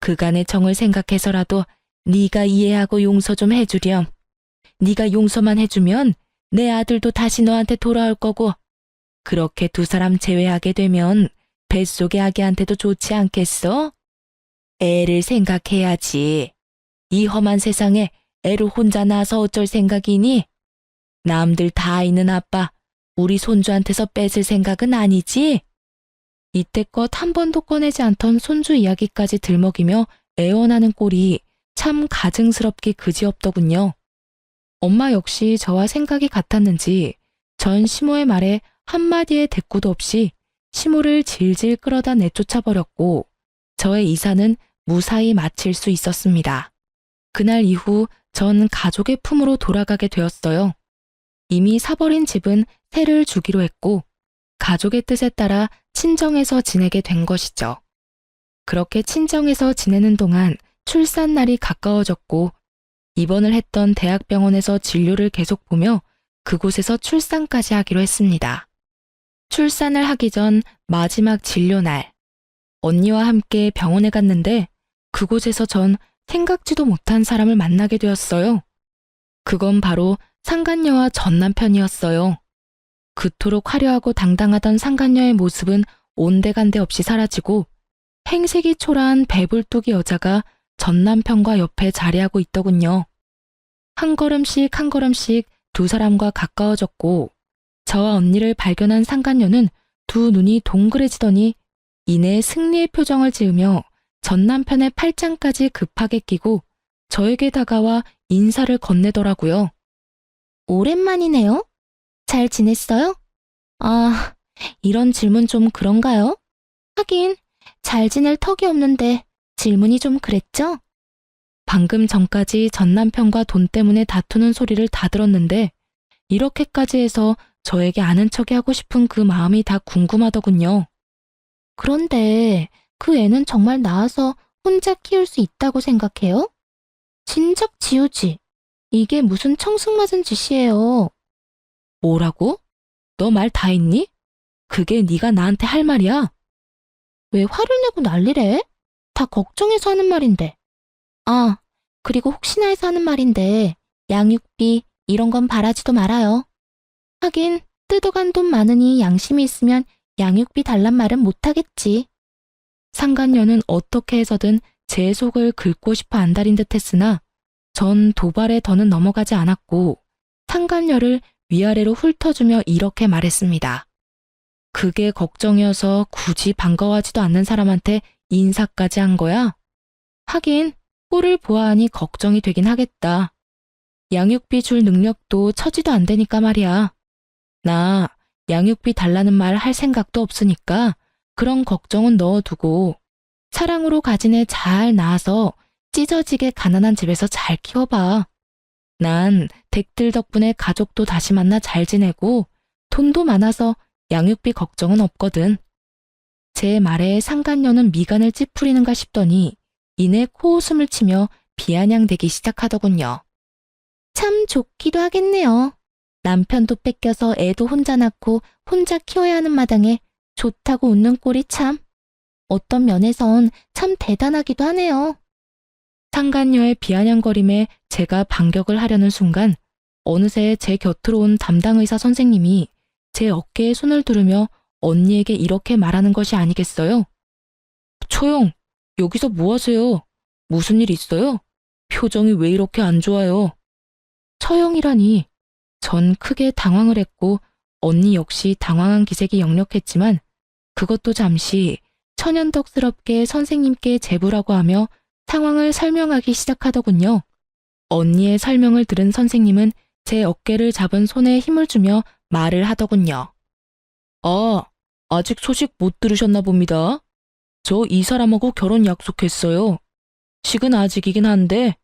그간의 정을 생각해서라도 네가 이해하고 용서 좀 해주렴. 네가 용서만 해주면 내 아들도 다시 너한테 돌아올 거고 그렇게 두 사람 제외하게 되면 뱃속의 아기한테도 좋지 않겠어? 애를 생각해야지. 이 험한 세상에 애를 혼자 낳아서 어쩔 생각이니? 남들 다 있는 아빠, 우리 손주한테서 뺏을 생각은 아니지? 이때껏 한 번도 꺼내지 않던 손주 이야기까지 들먹이며 애원하는 꼴이 참 가증스럽기 그지없더군요. 엄마 역시 저와 생각이 같았는지 전 시모의 말에 한마디의 대꾸도 없이 시모를 질질 끌어다 내쫓아 버렸고 저의 이사는 무사히 마칠 수 있었습니다. 그날 이후 전 가족의 품으로 돌아가게 되었어요. 이미 사버린 집은 세를 주기로 했고 가족의 뜻에 따라 친정에서 지내게 된 것이죠. 그렇게 친정에서 지내는 동안 출산날이 가까워졌고 입원을 했던 대학병원에서 진료를 계속 보며 그곳에서 출산까지 하기로 했습니다. 출산을 하기 전 마지막 진료날, 언니와 함께 병원에 갔는데 그곳에서 전 생각지도 못한 사람을 만나게 되었어요. 그건 바로 상간녀와 전 남편이었어요. 그토록 화려하고 당당하던 상간녀의 모습은 온데간데 없이 사라지고 행색이 초라한 배불뚝이 여자가 전 남편과 옆에 자리하고 있더군요. 한 걸음씩 한 걸음씩 두 사람과 가까워졌고 저와 언니를 발견한 상간녀는 두 눈이 동그래지더니 이내 승리의 표정을 지으며 전 남편의 팔짱까지 급하게 끼고 저에게 다가와 인사를 건네더라고요. 오랜만이네요. 잘 지냈어요? 아, 이런 질문 좀 그런가요? 하긴, 잘 지낼 턱이 없는데 질문이 좀 그랬죠? 방금 전까지 전 남편과 돈 때문에 다투는 소리를 다 들었는데 이렇게까지 해서 저에게 아는 척이 하고 싶은 그 마음이 다 궁금하더군요. 그런데 그 애는 정말 낳아서 혼자 키울 수 있다고 생각해요? 진작 지우지. 이게 무슨 청승맞은 짓이에요. 뭐라고? 너 말 다 했니? 그게 네가 나한테 할 말이야? 왜 화를 내고 난리래? 다 걱정해서 하는 말인데. 아, 그리고 혹시나 해서 하는 말인데 양육비 이런 건 바라지도 말아요. 하긴 뜯어간 돈 많으니 양심이 있으면 양육비 달란 말은 못하겠지. 상간녀는 어떻게 해서든 제 속을 긁고 싶어 안달인 듯 했으나 전 도발에 더는 넘어가지 않았고 상간녀를 위아래로 훑어주며 이렇게 말했습니다. 그게 걱정이어서 굳이 반가워하지도 않는 사람한테 인사까지 한 거야? 하긴 꼴을 보아하니 걱정이 되긴 하겠다. 양육비 줄 능력도 처지도 안 되니까 말이야. 나 양육비 달라는 말 할 생각도 없으니까 그런 걱정은 넣어두고 사랑으로 가진 애 잘 낳아서 찢어지게 가난한 집에서 잘 키워봐. 난 댁들 덕분에 가족도 다시 만나 잘 지내고 돈도 많아서 양육비 걱정은 없거든. 제 말에 상간녀는 미간을 찌푸리는가 싶더니 이내 코웃음을 치며 비아냥대기 시작하더군요. 참 좋기도 하겠네요. 남편도 뺏겨서 애도 혼자 낳고 혼자 키워야 하는 마당에 좋다고 웃는 꼴이 참. 어떤 면에선 참 대단하기도 하네요. 상간녀의 비아냥거림에 제가 반격을 하려는 순간 어느새 제 곁으로 온 담당 의사 선생님이 제 어깨에 손을 두르며 언니에게 이렇게 말하는 것이 아니겠어요? 초영, 여기서 뭐 하세요? 무슨 일 있어요? 표정이 왜 이렇게 안 좋아요? 처영이라니. 전 크게 당황을 했고 언니 역시 당황한 기색이 역력했지만 그것도 잠시 천연덕스럽게 선생님께 제부라고 하며 상황을 설명하기 시작하더군요. 언니의 설명을 들은 선생님은 제 어깨를 잡은 손에 힘을 주며 말을 하더군요. 아, 아직 소식 못 들으셨나 봅니다. 저 이 사람하고 결혼 약속했어요. 식은 아직이긴 한데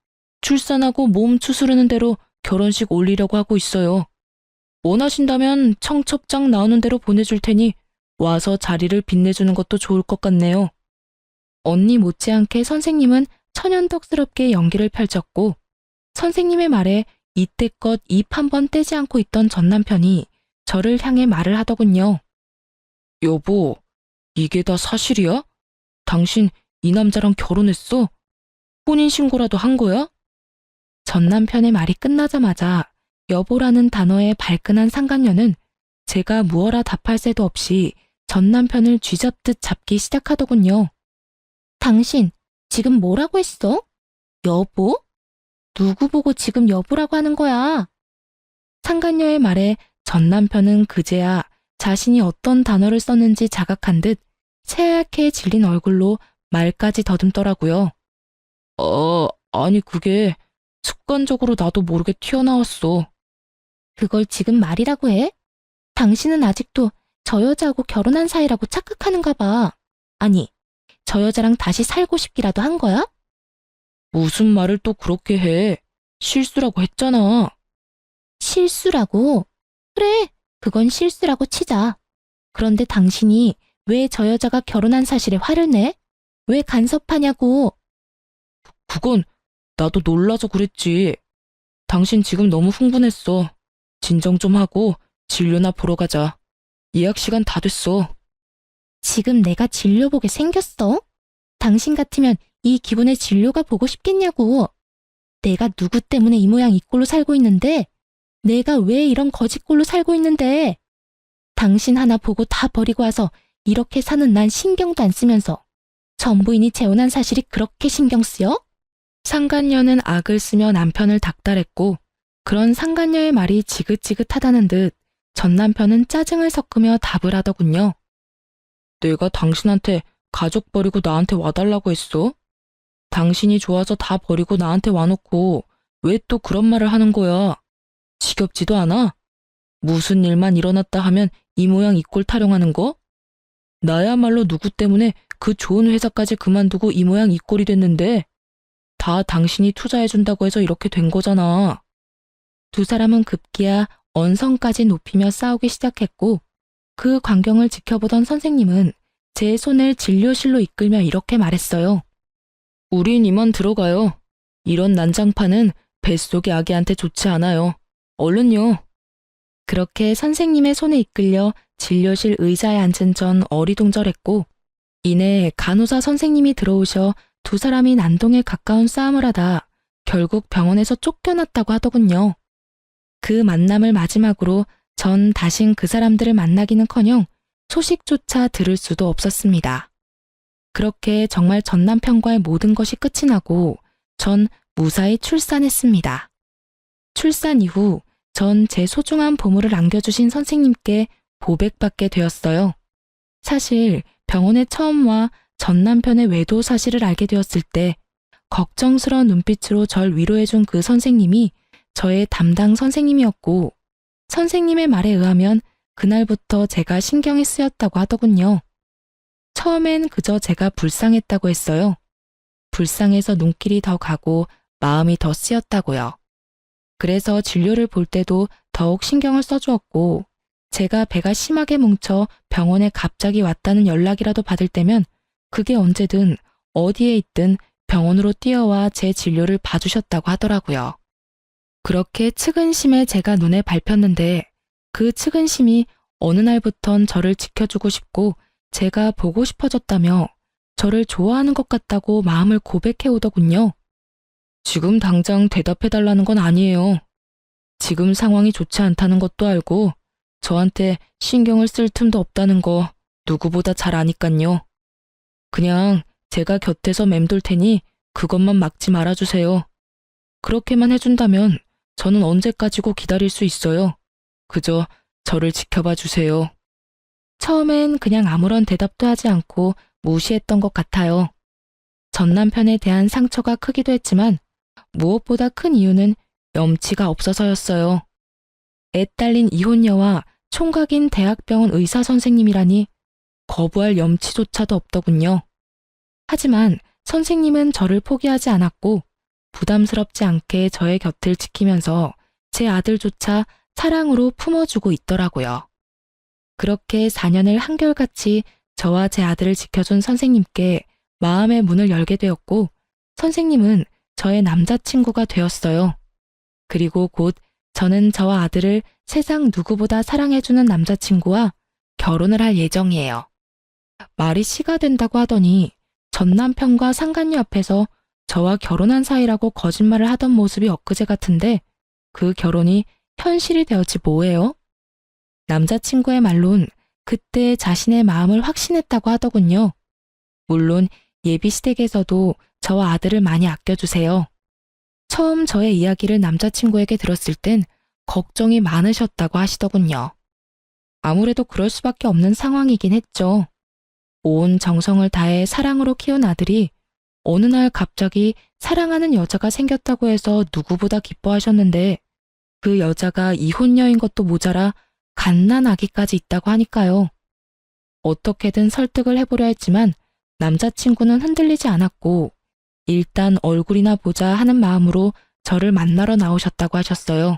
출산하고 몸 추스르는 대로 결혼식 올리려고 하고 있어요. 원하신다면 청첩장 나오는 대로 보내줄 테니 와서 자리를 빛내주는 것도 좋을 것 같네요. 언니 못지않게 선생님은 천연덕스럽게 연기를 펼쳤고 선생님의 말에 이때껏 입 한 번 떼지 않고 있던 전 남편이 저를 향해 말을 하더군요. 여보, 이게 다 사실이야? 당신 이 남자랑 결혼했어? 혼인신고라도 한 거야? 전 남편의 말이 끝나자마자 여보라는 단어에 발끈한 상간녀는 제가 무어라 답할 새도 없이 전 남편을 쥐잡듯 잡기 시작하더군요. 당신, 지금 뭐라고 했어? 여보? 누구 보고 지금 여보라고 하는 거야? 상간녀의 말에 전 남편은 그제야 자신이 어떤 단어를 썼는지 자각한 듯 새하얗게 질린 얼굴로 말까지 더듬더라고요. 아니 그게 습관적으로 나도 모르게 튀어나왔어. 그걸 지금 말이라고 해? 당신은 아직도 저 여자하고 결혼한 사이라고 착각하는가 봐. 아니, 저 여자랑 다시 살고 싶기라도 한 거야? 무슨 말을 또 그렇게 해. 실수라고 했잖아. 실수라고? 그래, 그건 실수라고 치자. 그런데 당신이 왜 저 여자가 결혼한 사실에 화를 내? 왜 간섭하냐고. 그건 나도 놀라서 그랬지. 당신 지금 너무 흥분했어. 진정 좀 하고 진료나 보러 가자. 예약 시간 다 됐어. 지금 내가 진료 보게 생겼어? 당신 같으면 이 기분에 진료가 보고 싶겠냐고. 내가 누구 때문에 이 모양 이 꼴로 살고 있는데, 내가 왜 이런 거짓꼴로 살고 있는데, 당신 하나 보고 다 버리고 와서 이렇게 사는 난 신경도 안 쓰면서 전부인이 재혼한 사실이 그렇게 신경 쓰여? 상간녀는 악을 쓰며 남편을 닥달했고 그런 상간녀의 말이 지긋지긋하다는 듯 전 남편은 짜증을 섞으며 답을 하더군요. 내가 당신한테 가족 버리고 나한테 와달라고 했어? 당신이 좋아서 다 버리고 나한테 와놓고 왜 또 그런 말을 하는 거야? 지겹지도 않아? 무슨 일만 일어났다 하면 이 모양 이 꼴 타령하는 거? 나야말로 누구 때문에 그 좋은 회사까지 그만두고 이 모양 이 꼴이 됐는데 다 당신이 투자해준다고 해서 이렇게 된 거잖아. 두 사람은 급기야 언성까지 높이며 싸우기 시작했고 그 광경을 지켜보던 선생님은 제 손을 진료실로 이끌며 이렇게 말했어요. 우린 이만 들어가요. 이런 난장판은 뱃속의 아기한테 좋지 않아요. 얼른요. 그렇게 선생님의 손에 이끌려 진료실 의자에 앉은 전 어리둥절했고 이내 간호사 선생님이 들어오셔 두 사람이 난동에 가까운 싸움을 하다 결국 병원에서 쫓겨났다고 하더군요. 그 만남을 마지막으로 전 다신 그 사람들을 만나기는커녕 소식조차 들을 수도 없었습니다. 그렇게 정말 전 남편과의 모든 것이 끝이 나고 전 무사히 출산했습니다. 출산 이후 전 제 소중한 보물을 안겨주신 선생님께 보백받게 되었어요. 사실 병원에 처음 와 전 남편의 외도 사실을 알게 되었을 때 걱정스러운 눈빛으로 절 위로해준 그 선생님이 저의 담당 선생님이었고 선생님의 말에 의하면 그날부터 제가 신경이 쓰였다고 하더군요. 처음엔 그저 제가 불쌍했다고 했어요. 불쌍해서 눈길이 더 가고 마음이 더 쓰였다고요. 그래서 진료를 볼 때도 더욱 신경을 써주었고 제가 배가 심하게 뭉쳐 병원에 갑자기 왔다는 연락이라도 받을 때면 그게 언제든 어디에 있든 병원으로 뛰어와 제 진료를 봐주셨다고 하더라고요. 그렇게 측은심에 제가 눈에 밟혔는데 그 측은심이 어느 날부턴 저를 지켜주고 싶고 제가 보고 싶어졌다며 저를 좋아하는 것 같다고 마음을 고백해 오더군요. 지금 당장 대답해달라는 건 아니에요. 지금 상황이 좋지 않다는 것도 알고 저한테 신경을 쓸 틈도 없다는 거 누구보다 잘 아니깐요. 그냥 제가 곁에서 맴돌 테니 그것만 막지 말아주세요. 그렇게만 해준다면 저는 언제까지고 기다릴 수 있어요. 그저 저를 지켜봐 주세요. 처음엔 그냥 아무런 대답도 하지 않고 무시했던 것 같아요. 전 남편에 대한 상처가 크기도 했지만 무엇보다 큰 이유는 염치가 없어서였어요. 애 딸린 이혼녀와 총각인 대학병원 의사 선생님이라니 거부할 염치조차도 없더군요. 하지만 선생님은 저를 포기하지 않았고 부담스럽지 않게 저의 곁을 지키면서 제 아들조차 사랑으로 품어주고 있더라고요. 그렇게 4년을 한결같이 저와 제 아들을 지켜준 선생님께 마음의 문을 열게 되었고 선생님은 저의 남자친구가 되었어요. 그리고 곧 저는 저와 아들을 세상 누구보다 사랑해주는 남자친구와 결혼을 할 예정이에요. 말이 씨가 된다고 하더니 전 남편과 상간녀 앞에서 저와 결혼한 사이라고 거짓말을 하던 모습이 엊그제 같은데 그 결혼이 현실이 되었지 뭐예요? 남자친구의 말론 그때 자신의 마음을 확신했다고 하더군요. 물론 예비 시댁에서도 저와 아들을 많이 아껴주세요. 처음 저의 이야기를 남자친구에게 들었을 땐 걱정이 많으셨다고 하시더군요. 아무래도 그럴 수밖에 없는 상황이긴 했죠. 온 정성을 다해 사랑으로 키운 아들이 어느 날 갑자기 사랑하는 여자가 생겼다고 해서 누구보다 기뻐하셨는데 그 여자가 이혼녀인 것도 모자라 갓난아기까지 있다고 하니까요. 어떻게든 설득을 해보려 했지만 남자친구는 흔들리지 않았고 일단 얼굴이나 보자 하는 마음으로 저를 만나러 나오셨다고 하셨어요.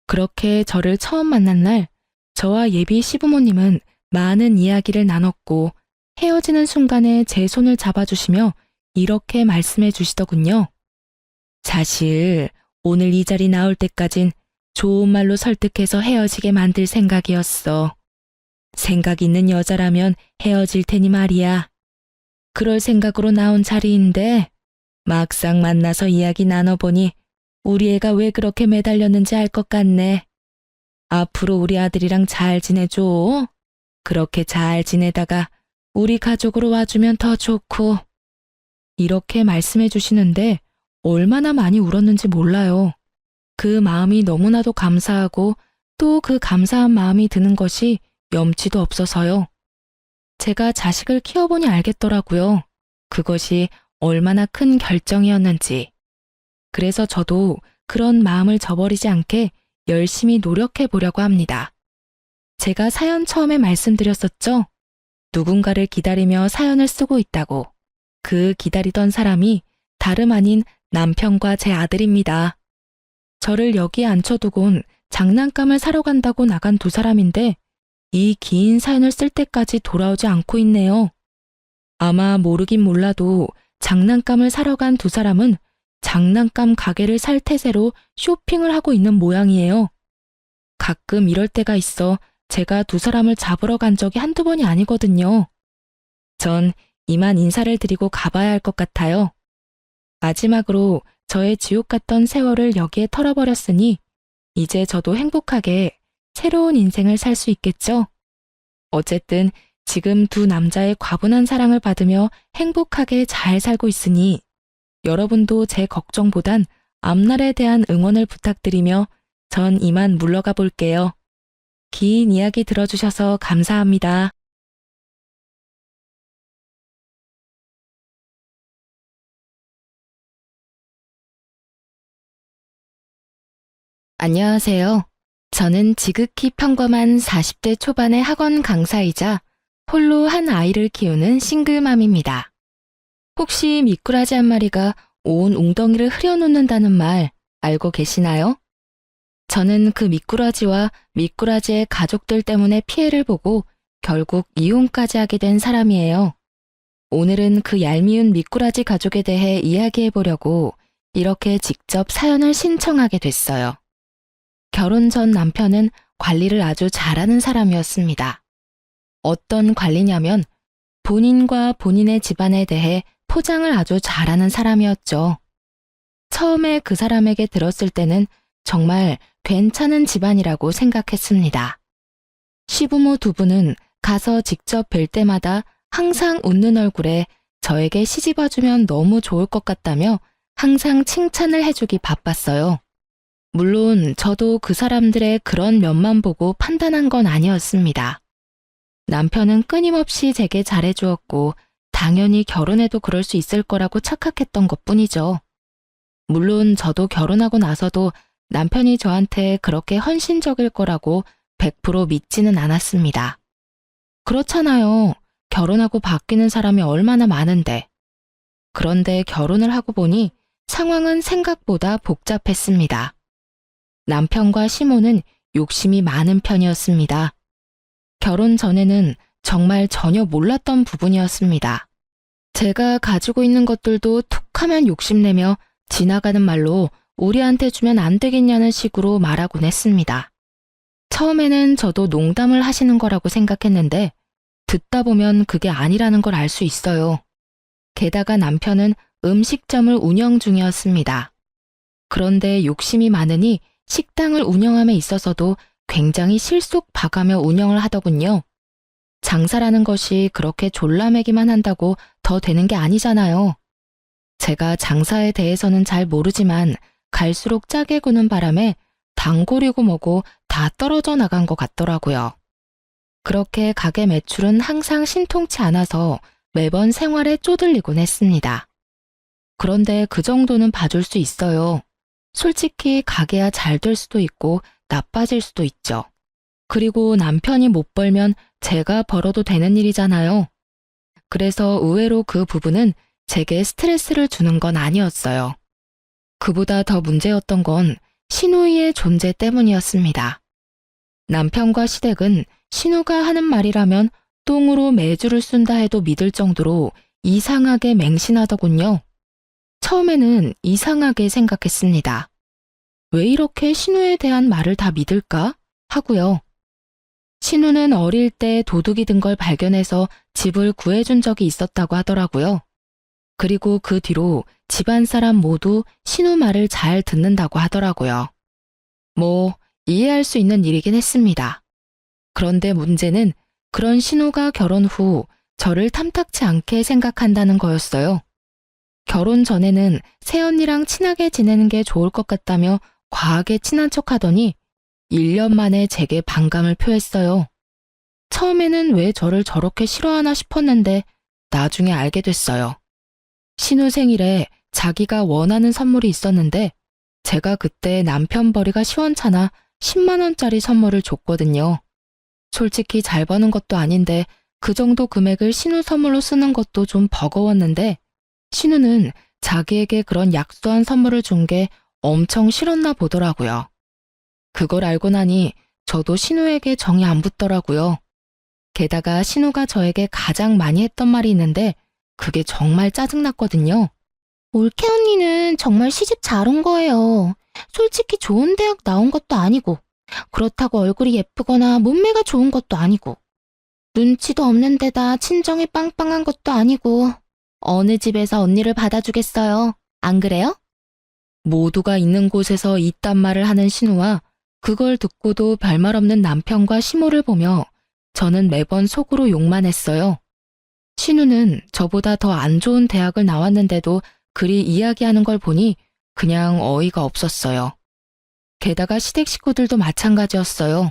그렇게 저를 처음 만난 날 저와 예비 시부모님은 많은 이야기를 나눴고 헤어지는 순간에 제 손을 잡아주시며 이렇게 말씀해 주시더군요. 사실 오늘 이 자리 나올 때까진 좋은 말로 설득해서 헤어지게 만들 생각이었어. 생각 있는 여자라면 헤어질 테니 말이야. 그럴 생각으로 나온 자리인데 막상 만나서 이야기 나눠보니 우리 애가 왜 그렇게 매달렸는지 알 것 같네. 앞으로 우리 아들이랑 잘 지내줘. 그렇게 잘 지내다가 우리 가족으로 와주면 더 좋고. 이렇게 말씀해 주시는데 얼마나 많이 울었는지 몰라요. 그 마음이 너무나도 감사하고 또 그 감사한 마음이 드는 것이 염치도 없어서요. 제가 자식을 키워보니 알겠더라고요. 그것이 얼마나 큰 결정이었는지. 그래서 저도 그런 마음을 저버리지 않게 열심히 노력해 보려고 합니다. 제가 사연 처음에 말씀드렸었죠? 누군가를 기다리며 사연을 쓰고 있다고. 그 기다리던 사람이 다름 아닌 남편과 제 아들입니다. 저를 여기에 앉혀두곤 장난감을 사러 간다고 나간 두 사람인데 이 긴 사연을 쓸 때까지 돌아오지 않고 있네요. 아마 모르긴 몰라도 장난감을 사러 간 두 사람은 장난감 가게를 살 태세로 쇼핑을 하고 있는 모양이에요. 가끔 이럴 때가 있어 제가 두 사람을 잡으러 간 적이 한두 번이 아니거든요. 전 이만 인사를 드리고 가봐야 할 것 같아요. 마지막으로 저의 지옥 같던 세월을 여기에 털어버렸으니 이제 저도 행복하게 새로운 인생을 살 수 있겠죠? 어쨌든 지금 두 남자의 과분한 사랑을 받으며 행복하게 잘 살고 있으니 여러분도 제 걱정보단 앞날에 대한 응원을 부탁드리며 전 이만 물러가 볼게요. 긴 이야기 들어주셔서 감사합니다. 안녕하세요. 저는 지극히 평범한 40대 초반의 학원 강사이자 홀로 한 아이를 키우는 싱글맘입니다. 혹시 미꾸라지 한 마리가 온 웅덩이를 흐려놓는다는 말 알고 계시나요? 저는 그 미꾸라지와 미꾸라지의 가족들 때문에 피해를 보고 결국 이혼까지 하게 된 사람이에요. 오늘은 그 얄미운 미꾸라지 가족에 대해 이야기해 보려고 이렇게 직접 사연을 신청하게 됐어요. 결혼 전 남편은 관리를 아주 잘하는 사람이었습니다. 어떤 관리냐면 본인과 본인의 집안에 대해 포장을 아주 잘하는 사람이었죠. 처음에 그 사람에게 들었을 때는 정말 괜찮은 집안이라고 생각했습니다. 시부모 두 분은 가서 직접 뵐 때마다 항상 웃는 얼굴에 저에게 시집와주면 너무 좋을 것 같다며 항상 칭찬을 해주기 바빴어요. 물론 저도 그 사람들의 그런 면만 보고 판단한 건 아니었습니다. 남편은 끊임없이 제게 잘해주었고 당연히 결혼해도 그럴 수 있을 거라고 착각했던 것뿐이죠. 물론 저도 결혼하고 나서도 남편이 저한테 그렇게 헌신적일 거라고 100% 믿지는 않았습니다. 그렇잖아요. 결혼하고 바뀌는 사람이 얼마나 많은데. 그런데 결혼을 하고 보니 상황은 생각보다 복잡했습니다. 남편과 시모는 욕심이 많은 편이었습니다. 결혼 전에는 정말 전혀 몰랐던 부분이었습니다. 제가 가지고 있는 것들도 툭하면 욕심내며 지나가는 말로 우리한테 주면 안 되겠냐는 식으로 말하곤 했습니다. 처음에는 저도 농담을 하시는 거라고 생각했는데 듣다 보면 그게 아니라는 걸 알 수 있어요. 게다가 남편은 음식점을 운영 중이었습니다. 그런데 욕심이 많으니 식당을 운영함에 있어서도 굉장히 실속 봐가며 운영을 하더군요. 장사라는 것이 그렇게 졸라매기만 한다고 더 되는 게 아니잖아요. 제가 장사에 대해서는 잘 모르지만 갈수록 짜게 구는 바람에 단골이고 뭐고 다 떨어져 나간 것 같더라고요. 그렇게 가게 매출은 항상 신통치 않아서 매번 생활에 쪼들리곤 했습니다. 그런데 그 정도는 봐줄 수 있어요. 솔직히 가게야 잘 될 수도 있고 나빠질 수도 있죠. 그리고 남편이 못 벌면 제가 벌어도 되는 일이잖아요. 그래서 의외로 그 부분은 제게 스트레스를 주는 건 아니었어요. 그보다 더 문제였던 건 신우이의 존재 때문이었습니다. 남편과 시댁은 신우가 하는 말이라면 똥으로 매주를 쓴다 해도 믿을 정도로 이상하게 맹신하더군요. 처음에는 이상하게 생각했습니다. 왜 이렇게 신우에 대한 말을 다 믿을까? 하고요. 신우는 어릴 때 도둑이 든 걸 발견해서 집을 구해준 적이 있었다고 하더라고요. 그리고 그 뒤로 집안 사람 모두 신우 말을 잘 듣는다고 하더라고요. 뭐, 이해할 수 있는 일이긴 했습니다. 그런데 문제는 그런 신우가 결혼 후 저를 탐탁치 않게 생각한다는 거였어요. 결혼 전에는 새언니랑 친하게 지내는 게 좋을 것 같다며 과하게 친한 척 하더니 1년 만에 제게 반감을 표했어요. 처음에는 왜 저를 저렇게 싫어하나 싶었는데 나중에 알게 됐어요. 신우 생일에 자기가 원하는 선물이 있었는데 제가 그때 남편 벌이가 시원찮아 10만 원짜리 선물을 줬거든요. 솔직히 잘 버는 것도 아닌데 그 정도 금액을 신우 선물로 쓰는 것도 좀 버거웠는데 신우는 자기에게 그런 약소한 선물을 준 게 엄청 싫었나 보더라고요. 그걸 알고 나니 저도 신우에게 정이 안 붙더라고요. 게다가 신우가 저에게 가장 많이 했던 말이 있는데 그게 정말 짜증났거든요. 올케 언니는 정말 시집 잘 온 거예요. 솔직히 좋은 대학 나온 것도 아니고, 그렇다고 얼굴이 예쁘거나 몸매가 좋은 것도 아니고, 눈치도 없는 데다 친정이 빵빵한 것도 아니고, 어느 집에서 언니를 받아주겠어요. 안 그래요? 모두가 있는 곳에서 이딴 말을 하는 신우와 그걸 듣고도 별말 없는 남편과 시모를 보며 저는 매번 속으로 욕만 했어요. 신우는 저보다 더 안 좋은 대학을 나왔는데도 그리 이야기하는 걸 보니 그냥 어이가 없었어요. 게다가 시댁 식구들도 마찬가지였어요.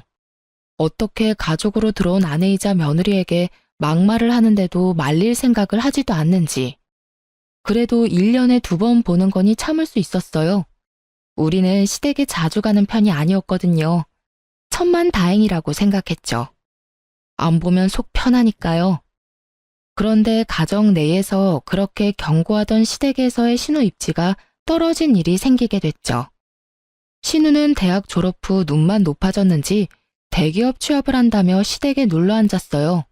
어떻게 가족으로 들어온 아내이자 며느리에게 막말을 하는데도 말릴 생각을 하지도 않는지. 그래도 1년에 2번 보는 거니 참을 수 있었어요. 우리는 시댁에 자주 가는 편이 아니었거든요. 천만다행이라고 생각했죠. 안 보면 속 편하니까요. 그런데 가정 내에서 그렇게 경고하던 시댁에서의 신우 입지가 떨어진 일이 생기게 됐죠. 신우는 대학 졸업 후 눈만 높아졌는지 대기업 취업을 한다며 시댁에 눌러 앉았어요.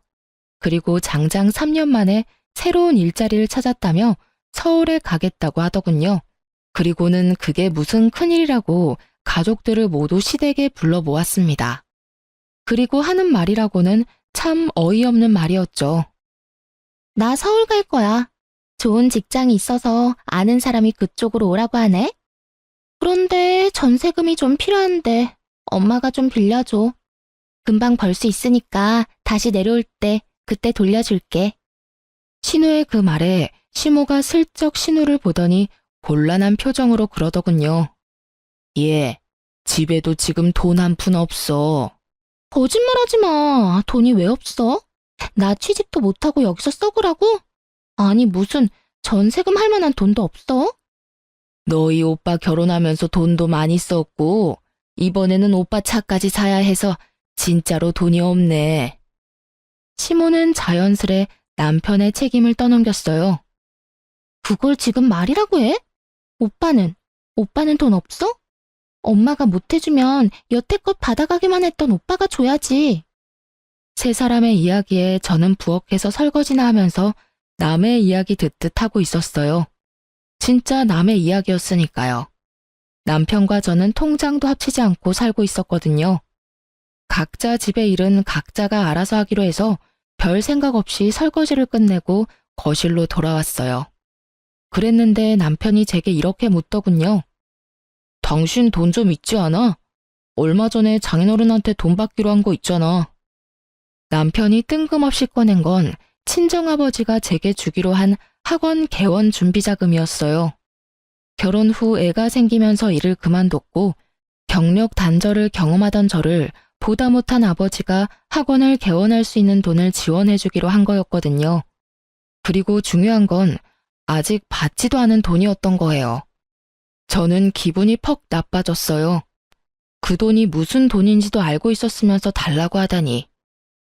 그리고 장장 3년 만에 새로운 일자리를 찾았다며 서울에 가겠다고 하더군요. 그리고는 그게 무슨 큰일이라고 가족들을 모두 시댁에 불러 모았습니다. 그리고 하는 말이라고는 참 어이없는 말이었죠. 나 서울 갈 거야. 좋은 직장이 있어서 아는 사람이 그쪽으로 오라고 하네. 그런데 전세금이 좀 필요한데 엄마가 좀 빌려줘. 금방 벌 수 있으니까 다시 내려올 때 그때 돌려줄게. 신우의 그 말에 시모가 슬쩍 신우를 보더니 곤란한 표정으로 그러더군요. 예, 집에도 지금 돈 한 푼 없어. 거짓말하지 마. 돈이 왜 없어? 나 취직도 못하고 여기서 썩으라고? 아니 무슨 전세금 할 만한 돈도 없어? 너희 오빠 결혼하면서 돈도 많이 썼고 이번에는 오빠 차까지 사야 해서 진짜로 돈이 없네. 시모는 자연스레 남편의 책임을 떠넘겼어요. 그걸 지금 말이라고 해? 오빠는 돈 없어? 엄마가 못 해주면 여태껏 받아가기만 했던 오빠가 줘야지. 세 사람의 이야기에 저는 부엌에서 설거지나 하면서 남의 이야기 듣듯 하고 있었어요. 진짜 남의 이야기였으니까요. 남편과 저는 통장도 합치지 않고 살고 있었거든요. 각자 집의 일은 각자가 알아서 하기로 해서 별 생각 없이 설거지를 끝내고 거실로 돌아왔어요. 그랬는데 남편이 제게 이렇게 묻더군요. 당신 돈 좀 있지 않아? 얼마 전에 장인어른한테 돈 받기로 한 거 있잖아. 남편이 뜬금없이 꺼낸 건 친정아버지가 제게 주기로 한 학원 개원 준비 자금이었어요. 결혼 후 애가 생기면서 일을 그만뒀고 경력 단절을 경험하던 저를 보다 못한 아버지가 학원을 개원할 수 있는 돈을 지원해주기로 한 거였거든요. 그리고 중요한 건 아직 받지도 않은 돈이었던 거예요. 저는 기분이 퍽 나빠졌어요. 그 돈이 무슨 돈인지도 알고 있었으면서 달라고 하다니.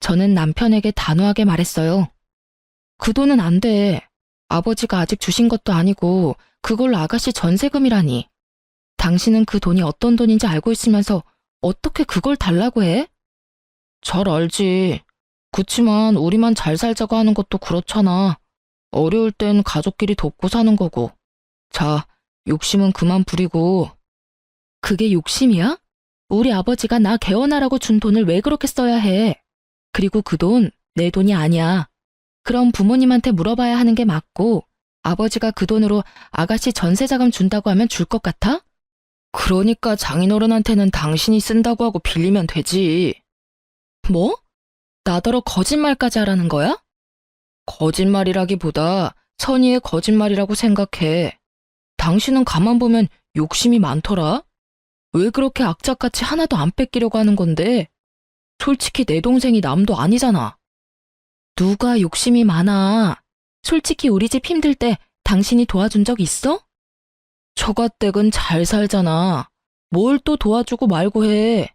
저는 남편에게 단호하게 말했어요. 그 돈은 안 돼. 아버지가 아직 주신 것도 아니고 그걸로 아가씨 전세금이라니. 당신은 그 돈이 어떤 돈인지 알고 있으면서 어떻게 그걸 달라고 해? 잘 알지. 그치만 우리만 잘 살자고 하는 것도 그렇잖아. 어려울 땐 가족끼리 돕고 사는 거고. 자, 욕심은 그만 부리고. 그게 욕심이야? 우리 아버지가 나 개원하라고 준 돈을 왜 그렇게 써야 해? 그리고 그 돈, 내 돈이 아니야. 그럼 부모님한테 물어봐야 하는 게 맞고, 아버지가 그 돈으로 아가씨 전세자금 준다고 하면 줄 것 같아? 그러니까 장인어른한테는 당신이 쓴다고 하고 빌리면 되지. 뭐? 나더러 거짓말까지 하라는 거야? 거짓말이라기보다 선의의 거짓말이라고 생각해. 당신은 가만 보면 욕심이 많더라? 왜 그렇게 악착같이 하나도 안 뺏기려고 하는 건데? 솔직히 내 동생이 남도 아니잖아. 누가 욕심이 많아? 솔직히 우리 집 힘들 때 당신이 도와준 적 있어? 처가댁은 잘 살잖아. 뭘 또 도와주고 말고 해.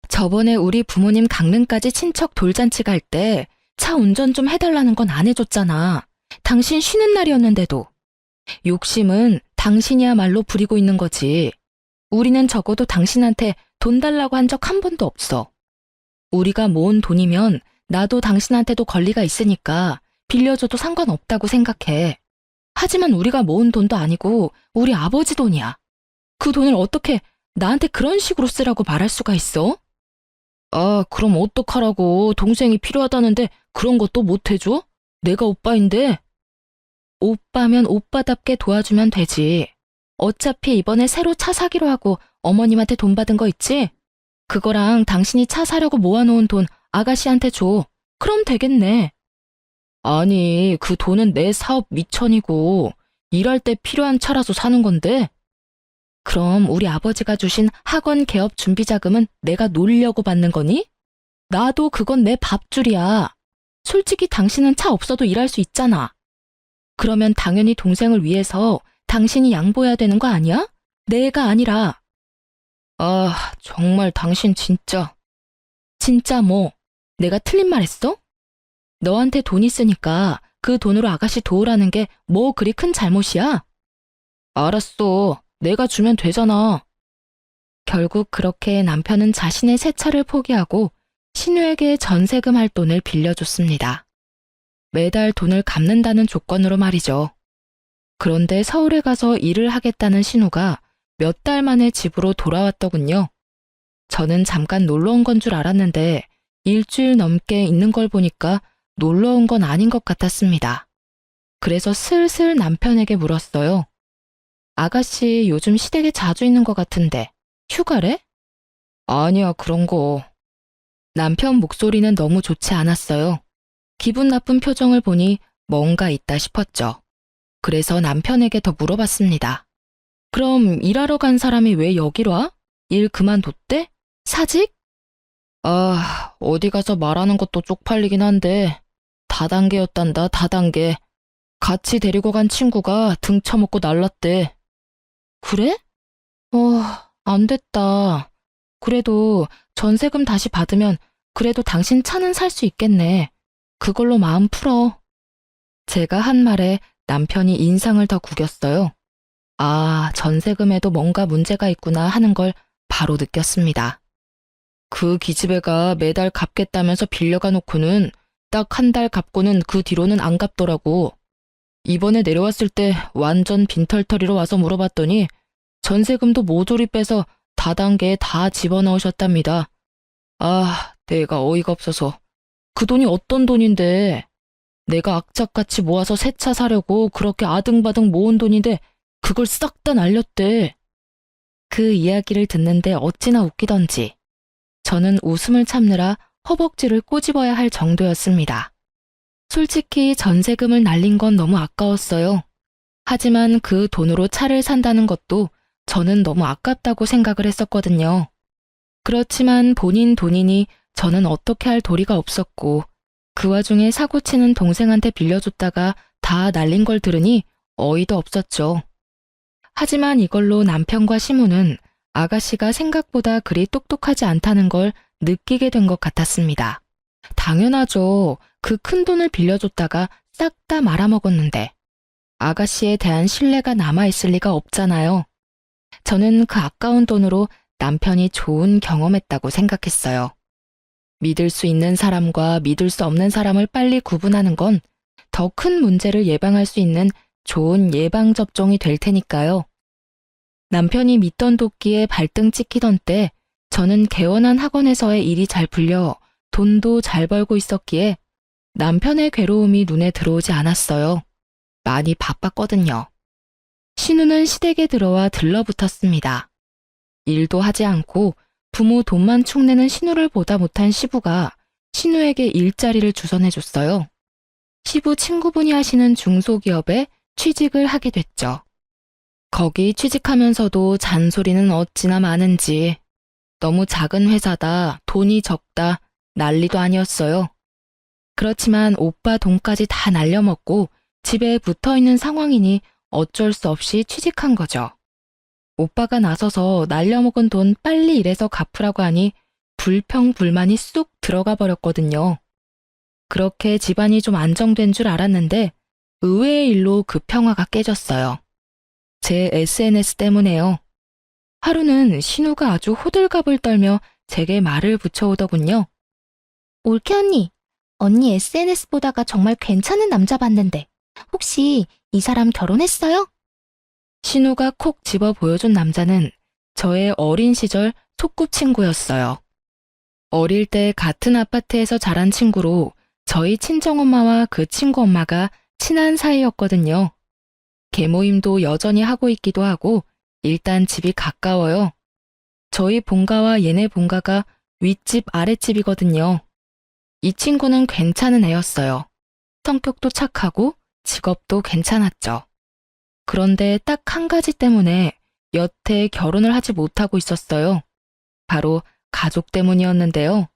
저번에 우리 부모님 강릉까지 친척 돌잔치 갈 때 차 운전 좀 해달라는 건 안 해줬잖아. 당신 쉬는 날이었는데도. 욕심은 당신이야말로 부리고 있는 거지. 우리는 적어도 당신한테 돈 달라고 한 적 한 번도 없어. 우리가 모은 돈이면 나도 당신한테도 권리가 있으니까 빌려줘도 상관없다고 생각해. 하지만 우리가 모은 돈도 아니고 우리 아버지 돈이야. 그 돈을 어떻게 나한테 그런 식으로 쓰라고 말할 수가 있어? 아, 그럼 어떡하라고. 동생이 필요하다는데 그런 것도 못 해줘? 내가 오빠인데. 오빠면 오빠답게 도와주면 되지. 어차피 이번에 새로 차 사기로 하고 어머님한테 돈 받은 거 있지? 그거랑 당신이 차 사려고 모아놓은 돈 아가씨한테 줘. 그럼 되겠네. 아니, 그 돈은 내 사업 미천이고 일할 때 필요한 차라서 사는 건데. 그럼 우리 아버지가 주신 학원 개업 준비 자금은 내가 놀려고 받는 거니? 나도 그건 내 밥줄이야. 솔직히 당신은 차 없어도 일할 수 있잖아. 그러면 당연히 동생을 위해서 당신이 양보해야 되는 거 아니야? 내가 아니라. 아, 정말 당신 진짜. 진짜 뭐? 내가 틀린 말 했어? 너한테 돈 있으니까 그 돈으로 아가씨 도우라는 게 뭐 그리 큰 잘못이야? 알았어. 내가 주면 되잖아. 결국 그렇게 남편은 자신의 새 차를 포기하고 신우에게 전세금 할 돈을 빌려줬습니다. 매달 돈을 갚는다는 조건으로 말이죠. 그런데 서울에 가서 일을 하겠다는 신우가 몇 달 만에 집으로 돌아왔더군요. 저는 잠깐 놀러 온 건 줄 알았는데 일주일 넘게 있는 걸 보니까 놀러 온 건 아닌 것 같았습니다. 그래서 슬슬 남편에게 물었어요. 아가씨 요즘 시댁에 자주 있는 것 같은데 휴가래? 아니야, 그런 거. 남편 목소리는 너무 좋지 않았어요. 기분 나쁜 표정을 보니 뭔가 있다 싶었죠. 그래서 남편에게 더 물어봤습니다. 그럼 일하러 간 사람이 왜 여기로 와? 일 그만뒀대? 사직? 아, 어디 가서 말하는 것도 쪽팔리긴 한데 다단계였단다, 다단계. 같이 데리고 간 친구가 등 쳐먹고 날랐대. 그래? 안 됐다. 그래도 전세금 다시 받으면 그래도 당신 차는 살 수 있겠네. 그걸로 마음 풀어. 제가 한 말에 남편이 인상을 더 구겼어요. 아, 전세금에도 뭔가 문제가 있구나 하는 걸 바로 느꼈습니다. 그 기집애가 매달 갚겠다면서 빌려가 놓고는 딱 한 달 갚고는 그 뒤로는 안 갚더라고. 이번에 내려왔을 때 완전 빈털터리로 와서 물어봤더니 전세금도 모조리 빼서 다단계에 다 집어넣으셨답니다. 아, 내가 어이가 없어서. 그 돈이 어떤 돈인데. 내가 악착같이 모아서 새 차 사려고 그렇게 아등바등 모은 돈인데 그걸 싹 다 날렸대. 그 이야기를 듣는데 어찌나 웃기던지. 저는 웃음을 참느라 허벅지를 꼬집어야 할 정도였습니다. 솔직히 전세금을 날린 건 너무 아까웠어요. 하지만 그 돈으로 차를 산다는 것도 저는 너무 아깝다고 생각을 했었거든요. 그렇지만 본인 돈이니 저는 어떻게 할 도리가 없었고 그 와중에 사고치는 동생한테 빌려줬다가 다 날린 걸 들으니 어이도 없었죠. 하지만 이걸로 남편과 시모는 아가씨가 생각보다 그리 똑똑하지 않다는 걸 느끼게 된 것 같았습니다. 당연하죠. 그 큰 돈을 빌려줬다가 싹 다 말아먹었는데 아가씨에 대한 신뢰가 남아있을 리가 없잖아요. 저는 그 아까운 돈으로 남편이 좋은 경험했다고 생각했어요. 믿을 수 있는 사람과 믿을 수 없는 사람을 빨리 구분하는 건 더 큰 문제를 예방할 수 있는 좋은 예방접종이 될 테니까요. 남편이 믿던 도끼에 발등 찍히던 때 저는 개원한 학원에서의 일이 잘 풀려 돈도 잘 벌고 있었기에 남편의 괴로움이 눈에 들어오지 않았어요. 많이 바빴거든요. 신우는 시댁에 들어와 들러붙었습니다. 일도 하지 않고 부모 돈만 축내는 신우를 보다 못한 시부가 신우에게 일자리를 주선해줬어요. 시부 친구분이 하시는 중소기업에 취직을 하게 됐죠. 거기 취직하면서도 잔소리는 어찌나 많은지 너무 작은 회사다, 돈이 적다, 난리도 아니었어요. 그렇지만 오빠 돈까지 다 날려먹고 집에 붙어있는 상황이니 어쩔 수 없이 취직한 거죠. 오빠가 나서서 날려먹은 돈 빨리 일해서 갚으라고 하니 불평불만이 쑥 들어가 버렸거든요. 그렇게 집안이 좀 안정된 줄 알았는데 의외의 일로 그 평화가 깨졌어요. 제 SNS 때문에요. 하루는 신우가 아주 호들갑을 떨며 제게 말을 붙여오더군요. 올케 언니 SNS 보다가 정말 괜찮은 남자 봤는데 혹시 이 사람 결혼했어요? 신우가 콕 집어 보여준 남자는 저의 어린 시절 소꿉친구였어요. 어릴 때 같은 아파트에서 자란 친구로 저희 친정엄마와 그 친구 엄마가 친한 사이였거든요. 계모임도 여전히 하고 있기도 하고 일단 집이 가까워요. 저희 본가와 얘네 본가가 윗집 아랫집이거든요. 이 친구는 괜찮은 애였어요. 성격도 착하고 직업도 괜찮았죠. 그런데 딱 한 가지 때문에 여태 결혼을 하지 못하고 있었어요. 바로 가족 때문이었는데요.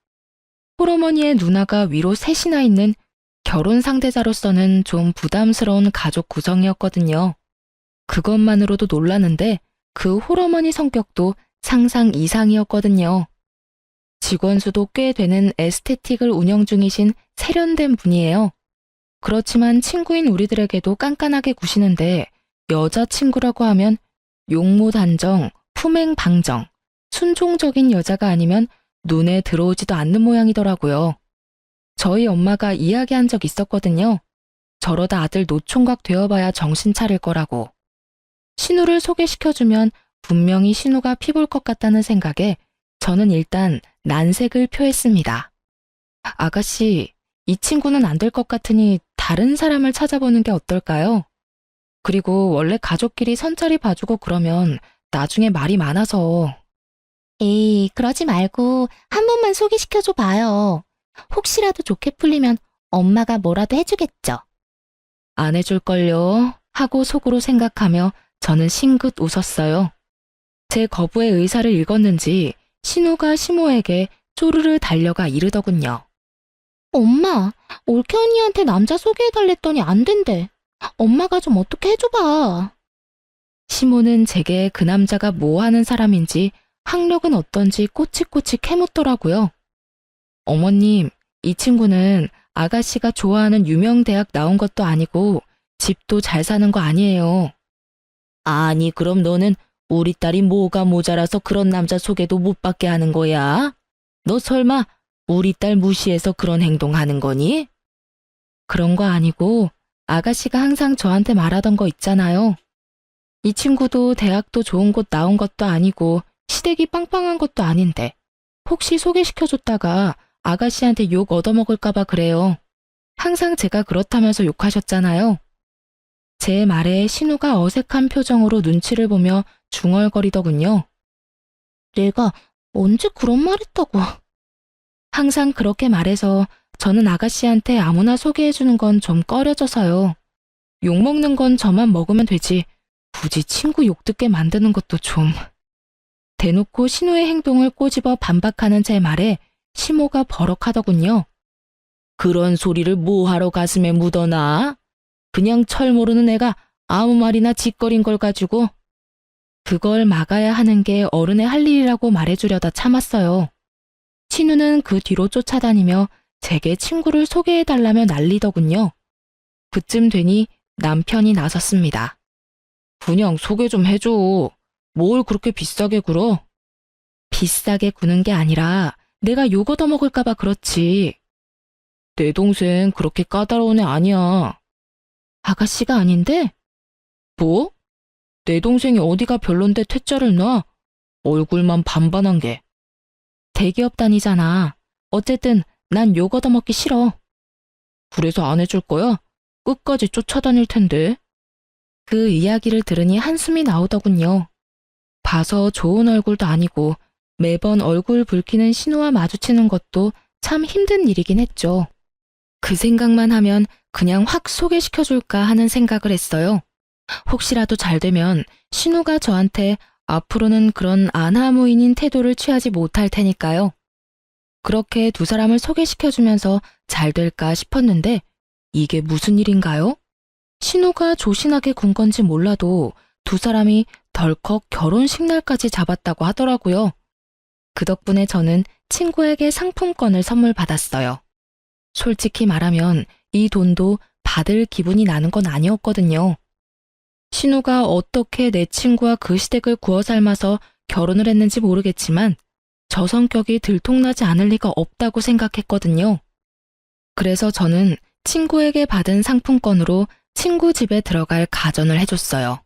홀어머니의 누나가 위로 셋이나 있는 결혼 상대자로서는 좀 부담스러운 가족 구성이었거든요. 그것만으로도 놀랐는데 그 홀어머니 성격도 상상 이상이었거든요. 직원 수도 꽤 되는 에스테틱을 운영 중이신 세련된 분이에요. 그렇지만 친구인 우리들에게도 깐깐하게 구시는데 여자친구라고 하면 용모단정, 품행방정, 순종적인 여자가 아니면 눈에 들어오지도 않는 모양이더라고요. 저희 엄마가 이야기한 적 있었거든요. 저러다 아들 노총각 되어봐야 정신 차릴 거라고. 신우를 소개시켜주면 분명히 신우가 피볼 것 같다는 생각에 저는 일단 난색을 표했습니다. 아가씨, 이 친구는 안 될 것 같으니 다른 사람을 찾아보는 게 어떨까요? 그리고 원래 가족끼리 선자리 봐주고 그러면 나중에 말이 많아서. 에이, 그러지 말고 한 번만 소개시켜줘 봐요. 혹시라도 좋게 풀리면 엄마가 뭐라도 해주겠죠. 안 해줄걸요 하고 속으로 생각하며 저는 싱긋 웃었어요. 제 거부의 의사를 읽었는지 신우가 시모에게 쪼르르 달려가 이르더군요. 엄마, 올케 언니한테 남자 소개해달랬더니 안 된대. 엄마가 좀 어떻게 해줘봐. 시모는 제게 그 남자가 뭐 하는 사람인지 학력은 어떤지 꼬치꼬치 캐묻더라고요. 어머님, 이 친구는 아가씨가 좋아하는 유명 대학 나온 것도 아니고 집도 잘 사는 거 아니에요. 아니, 그럼 너는 우리 딸이 뭐가 모자라서 그런 남자 소개도 못 받게 하는 거야? 너 설마 우리 딸 무시해서 그런 행동하는 거니? 그런 거 아니고 아가씨가 항상 저한테 말하던 거 있잖아요. 이 친구도 대학도 좋은 곳 나온 것도 아니고 시댁이 빵빵한 것도 아닌데 혹시 소개시켜줬다가 아가씨한테 욕 얻어먹을까봐 그래요. 항상 제가 그렇다면서 욕하셨잖아요. 제 말에 신우가 어색한 표정으로 눈치를 보며 중얼거리더군요. 내가 언제 그런 말 했다고. 항상 그렇게 말해서 저는 아가씨한테 아무나 소개해주는 건 좀 꺼려져서요. 욕먹는 건 저만 먹으면 되지. 굳이 친구 욕 듣게 만드는 것도 좀. 대놓고 신우의 행동을 꼬집어 반박하는 제 말에 시모가 버럭하더군요. 그런 소리를 뭐하러 가슴에 묻어놔? 그냥 철 모르는 애가 아무 말이나 짓거린 걸 가지고. 그걸 막아야 하는 게 어른의 할 일이라고 말해주려다 참았어요. 신우는 그 뒤로 쫓아다니며 제게 친구를 소개해달라며 난리더군요. 그쯤 되니 남편이 나섰습니다. 그냥 소개 좀 해줘. 뭘 그렇게 비싸게 굴어? 비싸게 구는 게 아니라 내가 욕 얻어먹을까봐 그렇지. 내 동생 그렇게 까다로운 애 아니야. 아가씨가 아닌데? 뭐? 내 동생이 어디가 별론데 퇴짜를 놔? 얼굴만 반반한 게. 대기업 다니잖아. 어쨌든 난 욕 얻어먹기 싫어. 그래서 안 해줄 거야? 끝까지 쫓아다닐 텐데. 그 이야기를 들으니 한숨이 나오더군요. 봐서 좋은 얼굴도 아니고 매번 얼굴 붉히는 신우와 마주치는 것도 참 힘든 일이긴 했죠. 그 생각만 하면 그냥 확 소개시켜줄까 하는 생각을 했어요. 혹시라도 잘 되면 신우가 저한테 앞으로는 그런 안하무인인 태도를 취하지 못할 테니까요. 그렇게 두 사람을 소개시켜주면서 잘 될까 싶었는데 이게 무슨 일인가요? 신우가 조신하게 군 건지 몰라도 두 사람이 덜컥 결혼식 날까지 잡았다고 하더라고요. 그 덕분에 저는 친구에게 상품권을 선물 받았어요. 솔직히 말하면 이 돈도 받을 기분이 나는 건 아니었거든요. 신우가 어떻게 내 친구와 그 시댁을 구워 삶아서 결혼을 했는지 모르겠지만 저 성격이 들통나지 않을 리가 없다고 생각했거든요. 그래서 저는 친구에게 받은 상품권으로 친구 집에 들어갈 가전을 해줬어요.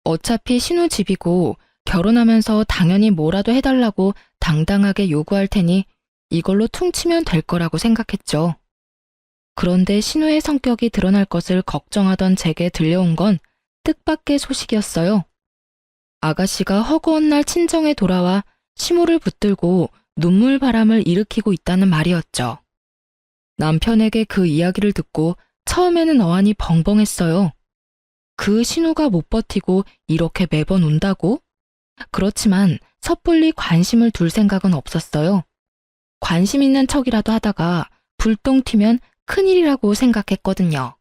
어차피 신우 집이고 결혼하면서 당연히 뭐라도 해달라고 당당하게 요구할 테니 이걸로 퉁치면 될 거라고 생각했죠. 그런데 신우의 성격이 드러날 것을 걱정하던 제게 들려온 건 뜻밖의 소식이었어요. 아가씨가 허구한 날 친정에 돌아와 시모를 붙들고 눈물 바람을 일으키고 있다는 말이었죠. 남편에게 그 이야기를 듣고 처음에는 어안이 벙벙했어요. 그 신우가 못 버티고 이렇게 매번 운다고? 그렇지만 섣불리 관심을 둘 생각은 없었어요. 관심 있는 척이라도 하다가 불똥 튀면 큰일이라고 생각했거든요.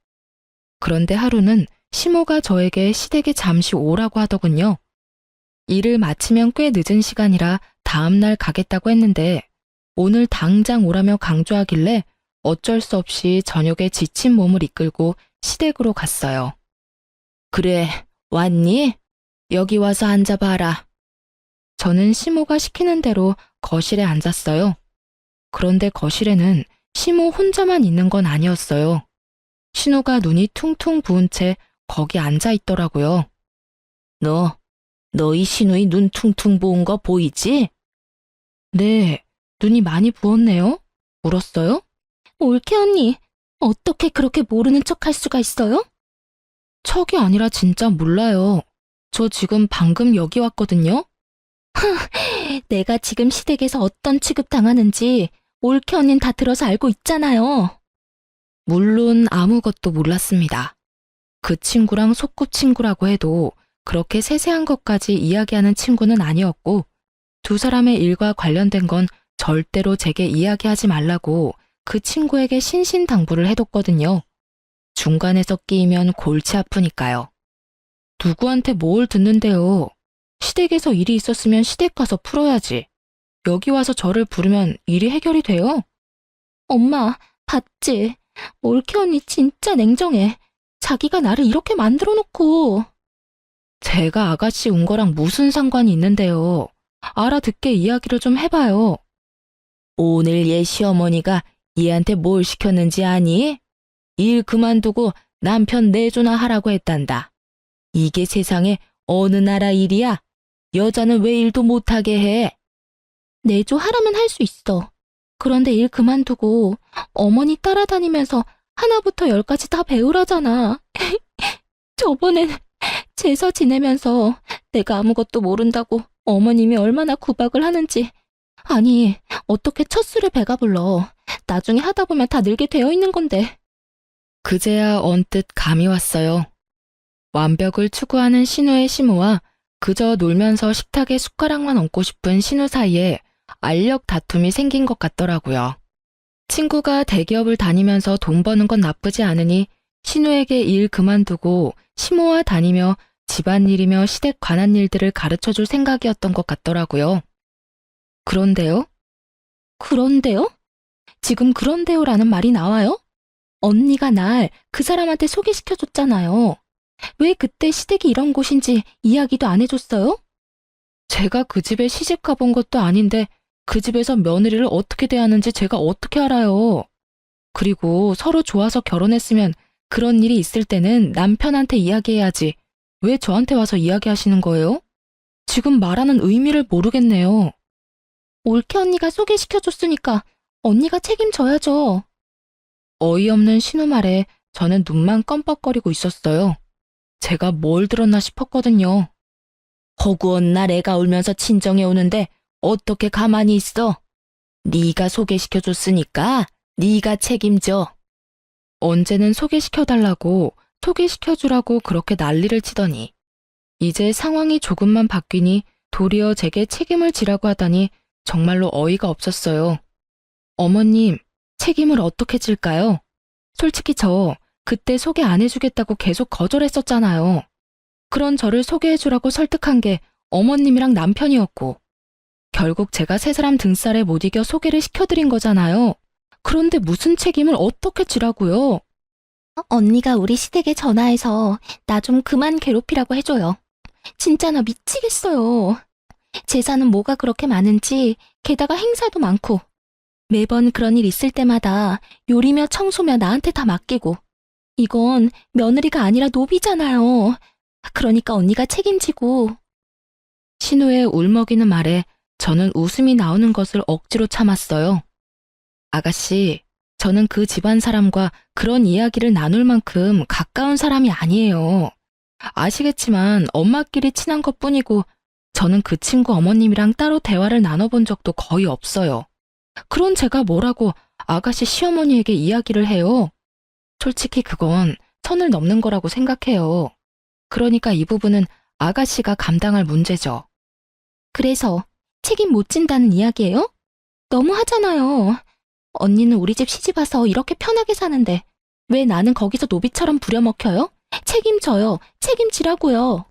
그런데 하루는 시모가 저에게 시댁에 잠시 오라고 하더군요. 일을 마치면 꽤 늦은 시간이라 다음날 가겠다고 했는데 오늘 당장 오라며 강조하길래 어쩔 수 없이 저녁에 지친 몸을 이끌고 시댁으로 갔어요. 그래, 왔니? 여기 와서 앉아봐라. 저는 시모가 시키는 대로 거실에 앉았어요. 그런데 거실에는 시모 혼자만 있는 건 아니었어요. 신우가 눈이 퉁퉁 부은 채 거기 앉아 있더라고요. 너희 신우이 눈 퉁퉁 부은 거 보이지? 네, 눈이 많이 부었네요. 울었어요? 올케 언니, 어떻게 그렇게 모르는 척 할 수가 있어요? 척이 아니라 진짜 몰라요. 저 지금 방금 여기 왔거든요. 내가 지금 시댁에서 어떤 취급 당하는지 올케 언니는 다 들어서 알고 있잖아요. 물론 아무것도 몰랐습니다. 그 친구랑 소꿉친구라고 해도 그렇게 세세한 것까지 이야기하는 친구는 아니었고 두 사람의 일과 관련된 건 절대로 제게 이야기하지 말라고 그 친구에게 신신당부를 해뒀거든요. 중간에서 끼이면 골치 아프니까요. 누구한테 뭘 듣는데요. 시댁에서 일이 있었으면 시댁 가서 풀어야지. 여기 와서 저를 부르면 일이 해결이 돼요? 엄마, 봤지? 올케 언니 진짜 냉정해. 자기가 나를 이렇게 만들어 놓고. 제가 아가씨 온 거랑 무슨 상관이 있는데요. 알아듣게 이야기를 좀 해봐요. 오늘 얘 시어머니가 얘한테 뭘 시켰는지 아니? 일 그만두고 남편 내조나 하라고 했단다. 이게 세상에 어느 나라 일이야? 여자는 왜 일도 못하게 해? 내조 하라면 할 수 있어. 그런데 일 그만두고 어머니 따라다니면서 하나부터 열까지 다 배우라잖아. 저번엔 제사 지내면서 내가 아무것도 모른다고 어머님이 얼마나 구박을 하는지 아니, 어떻게 첫 술에 배가 불러. 나중에 하다 보면 다 늙게 되어 있는 건데. 그제야 언뜻 감이 왔어요. 완벽을 추구하는 신우의 시모와 그저 놀면서 식탁에 숟가락만 얹고 싶은 신우 사이에 알력 다툼이 생긴 것 같더라고요. 친구가 대기업을 다니면서 돈 버는 건 나쁘지 않으니 신우에게 일 그만두고 시모와 다니며 집안일이며 시댁 관한 일들을 가르쳐줄 생각이었던 것 같더라고요. 그런데요? 그런데요? 지금 그런데요라는 말이 나와요? 언니가 날 그 사람한테 소개시켜줬잖아요. 왜 그때 시댁이 이런 곳인지 이야기도 안 해줬어요? 제가 그 집에 시집 가본 것도 아닌데 그 집에서 며느리를 어떻게 대하는지 제가 어떻게 알아요? 그리고 서로 좋아서 결혼했으면 그런 일이 있을 때는 남편한테 이야기해야지. 왜 저한테 와서 이야기하시는 거예요? 지금 말하는 의미를 모르겠네요. 올케 언니가 소개시켜줬으니까 언니가 책임져야죠. 어이없는 신우 말에 저는 눈만 껌뻑거리고 있었어요. 제가 뭘 들었나 싶었거든요. 허구한 날 애가 울면서 친정에 오는데 어떻게 가만히 있어? 네가 소개시켜줬으니까 네가 책임져. 언제는 소개시켜달라고 소개시켜주라고 그렇게 난리를 치더니 이제 상황이 조금만 바뀌니 도리어 제게 책임을 지라고 하다니 정말로 어이가 없었어요. 어머님, 책임을 어떻게 질까요? 솔직히 저 그때 소개 안 해주겠다고 계속 거절했었잖아요. 그런 저를 소개해주라고 설득한 게 어머님이랑 남편이었고 결국 제가 세 사람 등살에 못 이겨 소개를 시켜드린 거잖아요. 그런데 무슨 책임을 어떻게 지라고요? 언니가 우리 시댁에 전화해서 나 좀 그만 괴롭히라고 해줘요. 진짜 나 미치겠어요. 재산은 뭐가 그렇게 많은지 게다가 행사도 많고 매번 그런 일 있을 때마다 요리며 청소며 나한테 다 맡기고 이건 며느리가 아니라 노비잖아요. 그러니까 언니가 책임지고. 신우의 울먹이는 말에 저는 웃음이 나오는 것을 억지로 참았어요. 아가씨, 저는 그 집안 사람과 그런 이야기를 나눌 만큼 가까운 사람이 아니에요. 아시겠지만 엄마끼리 친한 것뿐이고 저는 그 친구 어머님이랑 따로 대화를 나눠본 적도 거의 없어요. 그런 제가 뭐라고 아가씨 시어머니에게 이야기를 해요. 솔직히 그건 선을 넘는 거라고 생각해요. 그러니까 이 부분은 아가씨가 감당할 문제죠. 그래서 책임 못 진다는 이야기예요? 너무 하잖아요. 언니는 우리 집 시집 와서 이렇게 편하게 사는데 왜 나는 거기서 노비처럼 부려먹혀요? 책임져요. 책임지라고요.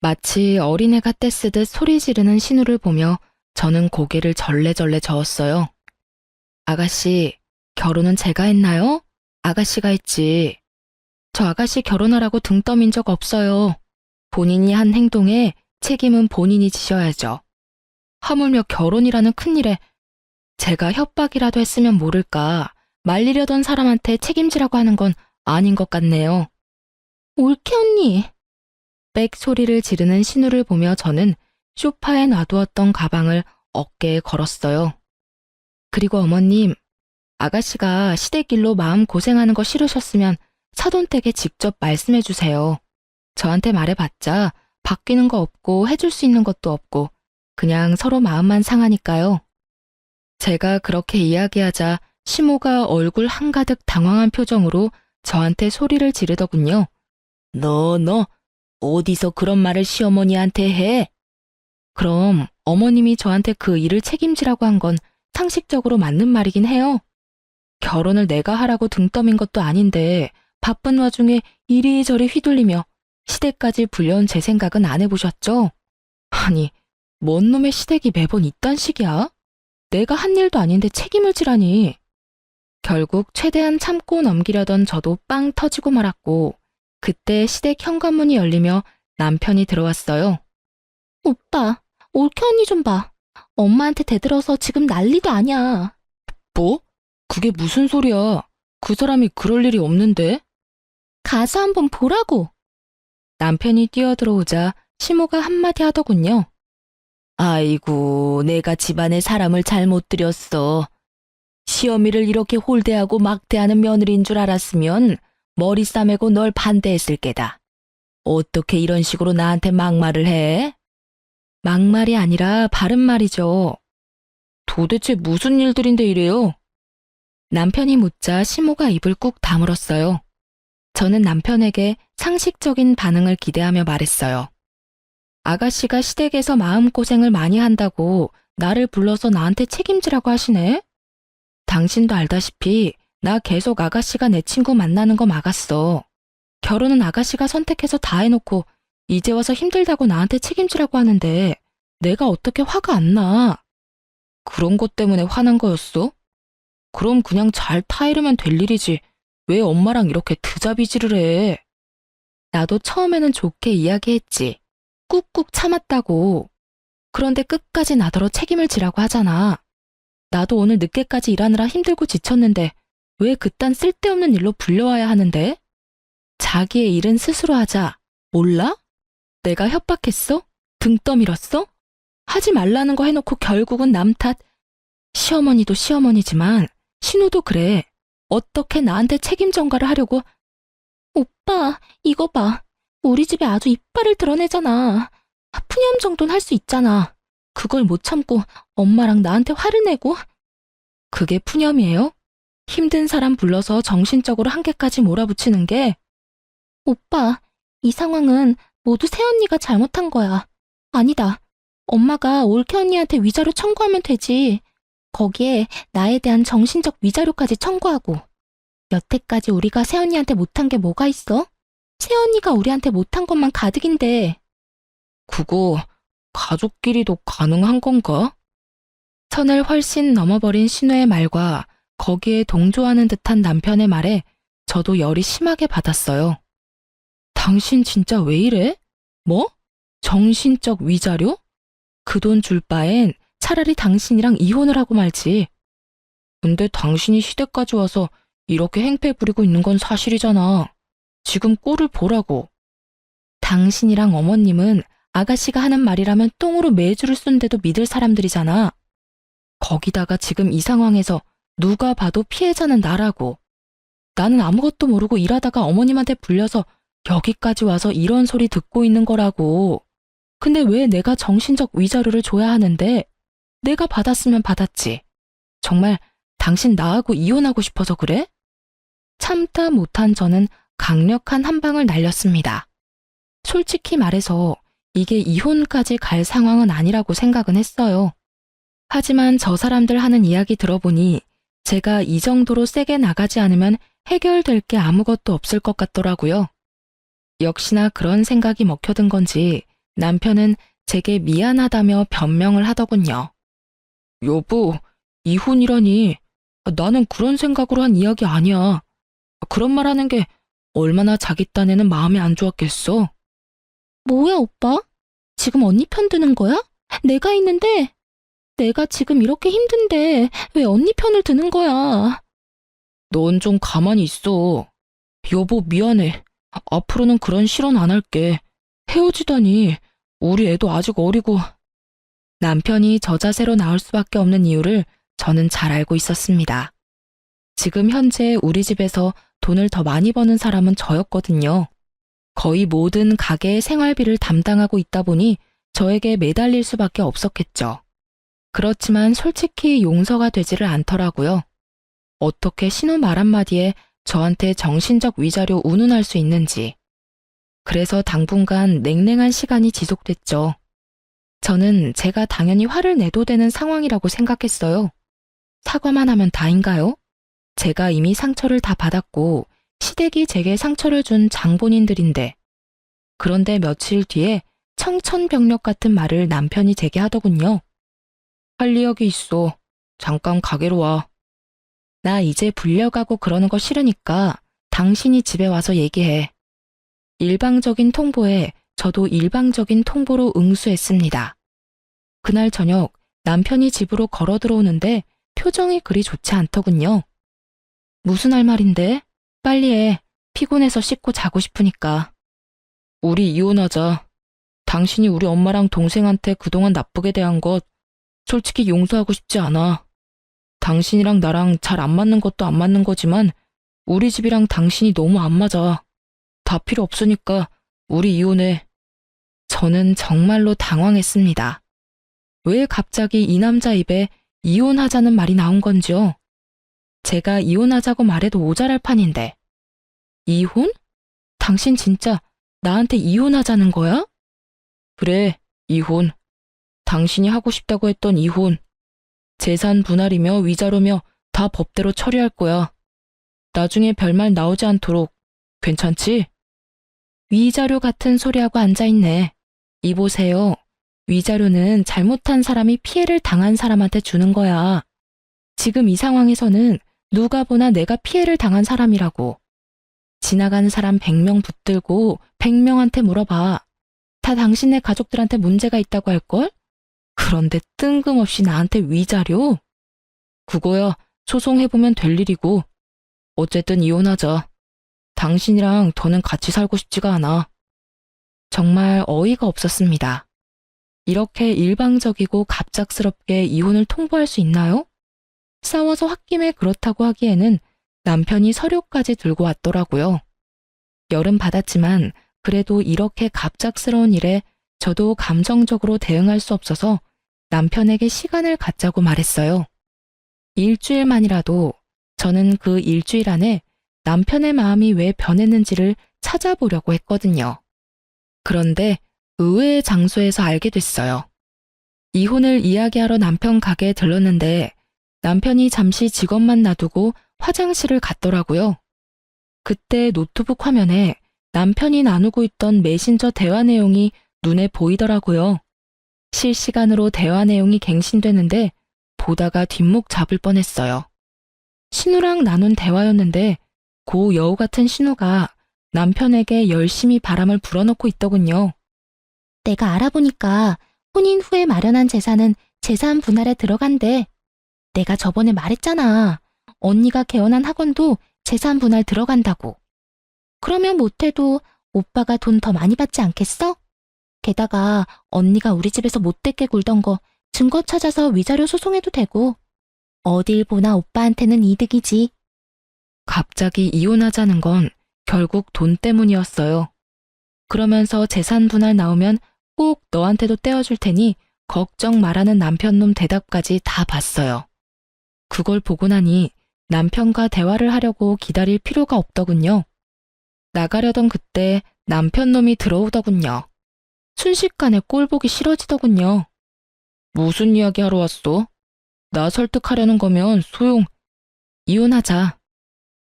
마치 어린애가 떼쓰듯 소리 지르는 신우를 보며 저는 고개를 절레절레 저었어요. 아가씨, 결혼은 제가 했나요? 아가씨가 했지. 저 아가씨 결혼하라고 등 떠민 적 없어요. 본인이 한 행동에 책임은 본인이 지셔야죠. 하물며 결혼이라는 큰일에 제가 협박이라도 했으면 모를까 말리려던 사람한테 책임지라고 하는 건 아닌 것 같네요. 올케 언니. 빽 소리를 지르는 신우를 보며 저는 소파에 놔두었던 가방을 어깨에 걸었어요. 그리고 어머님, 아가씨가 시댁일로 마음 고생하는 거 싫으셨으면 사돈댁에 직접 말씀해 주세요. 저한테 말해봤자 바뀌는 거 없고 해줄 수 있는 것도 없고 그냥 서로 마음만 상하니까요. 제가 그렇게 이야기하자 시모가 얼굴 한가득 당황한 표정으로 저한테 소리를 지르더군요. 너 어디서 그런 말을 시어머니한테 해? 그럼 어머님이 저한테 그 일을 책임지라고 한 건 상식적으로 맞는 말이긴 해요. 결혼을 내가 하라고 등 떠민 것도 아닌데 바쁜 와중에 이리저리 휘둘리며 시댁까지 불려온 제 생각은 안 해보셨죠? 아니, 뭔 놈의 시댁이 매번 이딴 식이야? 내가 한 일도 아닌데 책임을 지라니. 결국 최대한 참고 넘기려던 저도 빵 터지고 말았고 그때 시댁 현관문이 열리며 남편이 들어왔어요. 오빠, 올케 언니 좀 봐. 엄마한테 대들어서 지금 난리도 아니야. 뭐? 그게 무슨 소리야? 그 사람이 그럴 일이 없는데? 가서 한번 보라고. 남편이 뛰어들어오자 시모가 한마디 하더군요. 아이고, 내가 집안에 사람을 잘못 들였어. 시어미를 이렇게 홀대하고 막대하는 며느리인 줄 알았으면 머리 싸매고 널 반대했을 게다. 어떻게 이런 식으로 나한테 막말을 해? 막말이 아니라 바른 말이죠. 도대체 무슨 일들인데 이래요? 남편이 묻자 시모가 입을 꾹 다물었어요. 저는 남편에게 상식적인 반응을 기대하며 말했어요. 아가씨가 시댁에서 마음고생을 많이 한다고 나를 불러서 나한테 책임지라고 하시네? 당신도 알다시피 나 계속 아가씨가 내 친구 만나는 거 막았어. 결혼은 아가씨가 선택해서 다 해놓고 이제 와서 힘들다고 나한테 책임지라고 하는데 내가 어떻게 화가 안 나? 그런 것 때문에 화난 거였어? 그럼 그냥 잘 타이르면 될 일이지. 왜 엄마랑 이렇게 드자비질을 해? 나도 처음에는 좋게 이야기했지. 꾹꾹 참았다고. 그런데 끝까지 나더러 책임을 지라고 하잖아. 나도 오늘 늦게까지 일하느라 힘들고 지쳤는데 왜 그딴 쓸데없는 일로 불려와야 하는데? 자기의 일은 스스로 하자. 몰라? 내가 협박했어? 등 떠밀었어? 하지 말라는 거 해놓고 결국은 남 탓. 시어머니도 시어머니지만 신우도 그래. 어떻게 나한테 책임 전가를 하려고. 오빠, 이거 봐. 우리 집에 아주 이빨을 드러내잖아. 푸념 정도는 할 수 있잖아. 그걸 못 참고 엄마랑 나한테 화를 내고. 그게 푸념이에요? 힘든 사람 불러서 정신적으로 한계까지 몰아붙이는 게. 오빠, 이 상황은 모두 새언니가 잘못한 거야. 아니다. 엄마가 올케 언니한테 위자료 청구하면 되지. 거기에 나에 대한 정신적 위자료까지 청구하고. 여태까지 우리가 새언니한테 못한 게 뭐가 있어? 새언니가 우리한테 못한 것만 가득인데. 그거 가족끼리도 가능한 건가? 선을 훨씬 넘어버린 신우의 말과 거기에 동조하는 듯한 남편의 말에 저도 열이 심하게 받았어요. 당신 진짜 왜 이래? 뭐? 정신적 위자료? 그 돈 줄 바엔 차라리 당신이랑 이혼을 하고 말지. 근데 당신이 시댁까지 와서 이렇게 행패 부리고 있는 건 사실이잖아. 지금 꼴을 보라고. 당신이랑 어머님은 아가씨가 하는 말이라면 똥으로 매주를 쏜데도 믿을 사람들이잖아. 거기다가 지금 이 상황에서 누가 봐도 피해자는 나라고. 나는 아무것도 모르고 일하다가 어머님한테 불려서 여기까지 와서 이런 소리 듣고 있는 거라고. 근데 왜 내가 정신적 위자료를 줘야 하는데? 내가 받았으면 받았지. 정말 당신 나하고 이혼하고 싶어서 그래? 참다 못한 저는 강력한 한 방을 날렸습니다. 솔직히 말해서 이게 이혼까지 갈 상황은 아니라고 생각은 했어요. 하지만 저 사람들 하는 이야기 들어보니 제가 이 정도로 세게 나가지 않으면 해결될 게 아무것도 없을 것 같더라고요. 역시나 그런 생각이 먹혀든 건지 남편은 제게 미안하다며 변명을 하더군요. 여보, 이혼이라니. 나는 그런 생각으로 한 이야기 아니야. 그런 말 하는 게 얼마나 자기 딴에는 마음이 안 좋았겠어. 뭐야, 오빠? 지금 언니 편 드는 거야? 내가 있는데. 내가 지금 이렇게 힘든데 왜 언니 편을 드는 거야? 넌 좀 가만히 있어. 여보, 미안해. 앞으로는 그런 실언 안 할게. 헤어지다니. 우리 애도 아직 어리고. 남편이 저 자세로 나올 수밖에 없는 이유를 저는 잘 알고 있었습니다. 지금 현재 우리 집에서 돈을 더 많이 버는 사람은 저였거든요. 거의 모든 가게의 생활비를 담당하고 있다 보니 저에게 매달릴 수밖에 없었겠죠. 그렇지만 솔직히 용서가 되지를 않더라고요. 어떻게 신우 말 한마디에 저한테 정신적 위자료 운운할 수 있는지. 그래서 당분간 냉랭한 시간이 지속됐죠. 저는 제가 당연히 화를 내도 되는 상황이라고 생각했어요. 사과만 하면 다인가요? 제가 이미 상처를 다 받았고 시댁이 제게 상처를 준 장본인들인데. 그런데 며칠 뒤에 청천벽력 같은 말을 남편이 제게 하더군요. 할 이야기 있어. 잠깐 가게로 와. 나 이제 불려가고 그러는 거 싫으니까 당신이 집에 와서 얘기해. 일방적인 통보에 저도 일방적인 통보로 응수했습니다. 그날 저녁 남편이 집으로 걸어 들어오는데 표정이 그리 좋지 않더군요. 무슨 할 말인데? 빨리 해. 피곤해서 씻고 자고 싶으니까. 우리 이혼하자. 당신이 우리 엄마랑 동생한테 그동안 나쁘게 대한 것 솔직히 용서하고 싶지 않아. 당신이랑 나랑 잘 안 맞는 것도 안 맞는 거지만 우리 집이랑 당신이 너무 안 맞아. 다 필요 없으니까 우리 이혼해. 저는 정말로 당황했습니다. 왜 갑자기 이 남자 입에 이혼하자는 말이 나온 건지요? 제가 이혼하자고 말해도 모자랄 판인데. 이혼? 당신 진짜 나한테 이혼하자는 거야? 그래, 이혼. 당신이 하고 싶다고 했던 이혼. 재산 분할이며 위자료며 다 법대로 처리할 거야. 나중에 별말 나오지 않도록. 괜찮지? 위자료 같은 소리하고 앉아있네. 이보세요. 위자료는 잘못한 사람이 피해를 당한 사람한테 주는 거야. 지금 이 상황에서는 누가 보나 내가 피해를 당한 사람이라고. 지나가는 사람 100명 붙들고 100명한테 물어봐. 다 당신네 가족들한테 문제가 있다고 할걸? 그런데 뜬금없이 나한테 위자료? 그거야 소송해보면 될 일이고. 어쨌든 이혼하자. 당신이랑 더는 같이 살고 싶지가 않아. 정말 어이가 없었습니다. 이렇게 일방적이고 갑작스럽게 이혼을 통보할 수 있나요? 싸워서 홧김에 그렇다고 하기에는 남편이 서류까지 들고 왔더라고요. 열은 받았지만 그래도 이렇게 갑작스러운 일에 저도 감정적으로 대응할 수 없어서 남편에게 시간을 갖자고 말했어요. 일주일만이라도 저는 그 일주일 안에 남편의 마음이 왜 변했는지를 찾아보려고 했거든요. 그런데 의외의 장소에서 알게 됐어요. 이혼을 이야기하러 남편 가게에 들렀는데 남편이 잠시 직원만 놔두고 화장실을 갔더라고요. 그때 노트북 화면에 남편이 나누고 있던 메신저 대화 내용이 눈에 보이더라고요. 실시간으로 대화 내용이 갱신되는데 보다가 뒷목 잡을 뻔했어요. 신우랑 나눈 대화였는데 고 여우 같은 신우가 남편에게 열심히 바람을 불어넣고 있더군요. 내가 알아보니까 혼인 후에 마련한 재산은 재산 분할에 들어간대. 내가 저번에 말했잖아. 언니가 개원한 학원도 재산 분할 들어간다고. 그러면 못해도 오빠가 돈 더 많이 받지 않겠어? 게다가 언니가 우리 집에서 못되게 굴던 거 증거 찾아서 위자료 소송해도 되고. 어딜 보나 오빠한테는 이득이지. 갑자기 이혼하자는 건 결국 돈 때문이었어요. 그러면서 재산 분할 나오면 꼭 너한테도 떼어줄 테니 걱정 말라는 남편놈 대답까지 다 봤어요. 그걸 보고 나니 남편과 대화를 하려고 기다릴 필요가 없더군요. 나가려던 그때 남편놈이 들어오더군요. 순식간에 꼴 보기 싫어지더군요. 무슨 이야기 하러 왔어? 나 설득하려는 거면 이혼하자.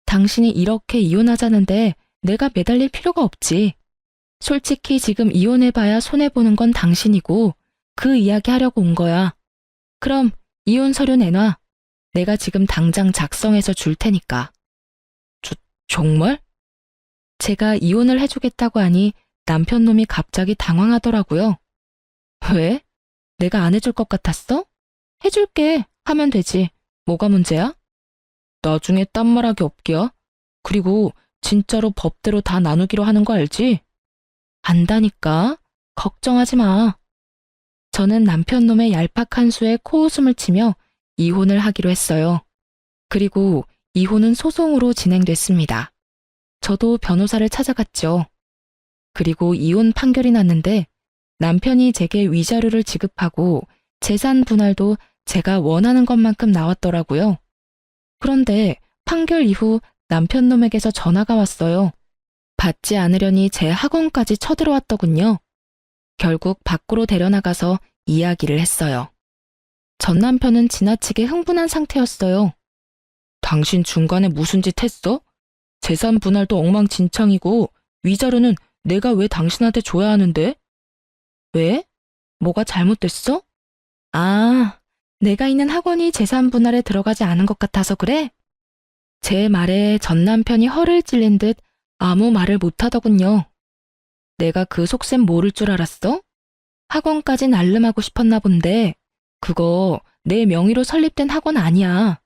당신이 이렇게 이혼하자는데 내가 매달릴 필요가 없지. 솔직히 지금 이혼해봐야 손해보는 건 당신이고 그 이야기 하려고 온 거야. 그럼 이혼 서류 내놔. 내가 지금 당장 작성해서 줄 테니까. 정말? 제가 이혼을 해주겠다고 하니 남편놈이 갑자기 당황하더라고요. 왜? 내가 안 해줄 것 같았어? 해줄게 하면 되지. 뭐가 문제야? 나중에 딴 말하기 없기야. 그리고 진짜로 법대로 다 나누기로 하는 거 알지? 안다니까. 걱정하지 마. 저는 남편놈의 얄팍한 수에 코웃음을 치며 이혼을 하기로 했어요. 그리고 이혼은 소송으로 진행됐습니다. 저도 변호사를 찾아갔죠. 그리고 이혼 판결이 났는데 남편이 제게 위자료를 지급하고 재산 분할도 제가 원하는 것만큼 나왔더라고요. 그런데 판결 이후 남편놈에게서 전화가 왔어요. 받지 않으려니 제 학원까지 쳐들어왔더군요. 결국 밖으로 데려나가서 이야기를 했어요. 전 남편은 지나치게 흥분한 상태였어요. 당신 중간에 무슨 짓 했어? 재산 분할도 엉망진창이고 위자료는 내가 왜 당신한테 줘야 하는데? 왜? 뭐가 잘못됐어? 아, 내가 있는 학원이 재산 분할에 들어가지 않은 것 같아서 그래? 제 말에 전 남편이 허를 찔린 듯 아무 말을 못하더군요. 내가 그 속셈 모를 줄 알았어? 학원까지 날름하고 싶었나 본데 그거 내 명의로 설립된 학원 아니야.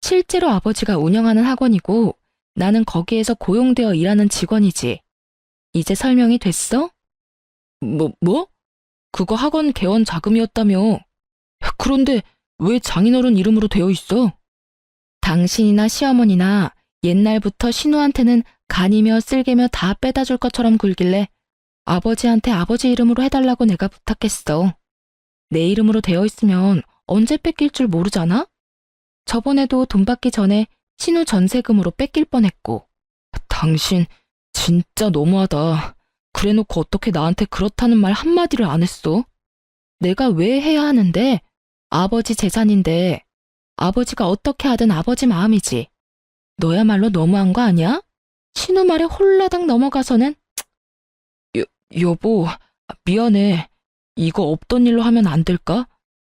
실제로 아버지가 운영하는 학원이고 나는 거기에서 고용되어 일하는 직원이지. 이제 설명이 됐어? 뭐? 그거 학원 개원 자금이었다며. 그런데 왜 장인어른 이름으로 되어 있어? 당신이나 시어머니나 옛날부터 신우한테는 간이며 쓸개며 다 빼다 줄 것처럼 굴길래 아버지한테 아버지 이름으로 해달라고 내가 부탁했어. 내 이름으로 되어 있으면 언제 뺏길 줄 모르잖아? 저번에도 돈 받기 전에 신우 전세금으로 뺏길 뻔했고. 당신 진짜 너무하다. 그래놓고 어떻게 나한테 그렇다는 말 한마디를 안 했어? 내가 왜 해야 하는데? 아버지 재산인데 아버지가 어떻게 하든 아버지 마음이지. 너야말로 너무한 거 아니야? 신우 말에 홀라당 넘어가서는. 여보, 미안해. 이거 없던 일로 하면 안 될까?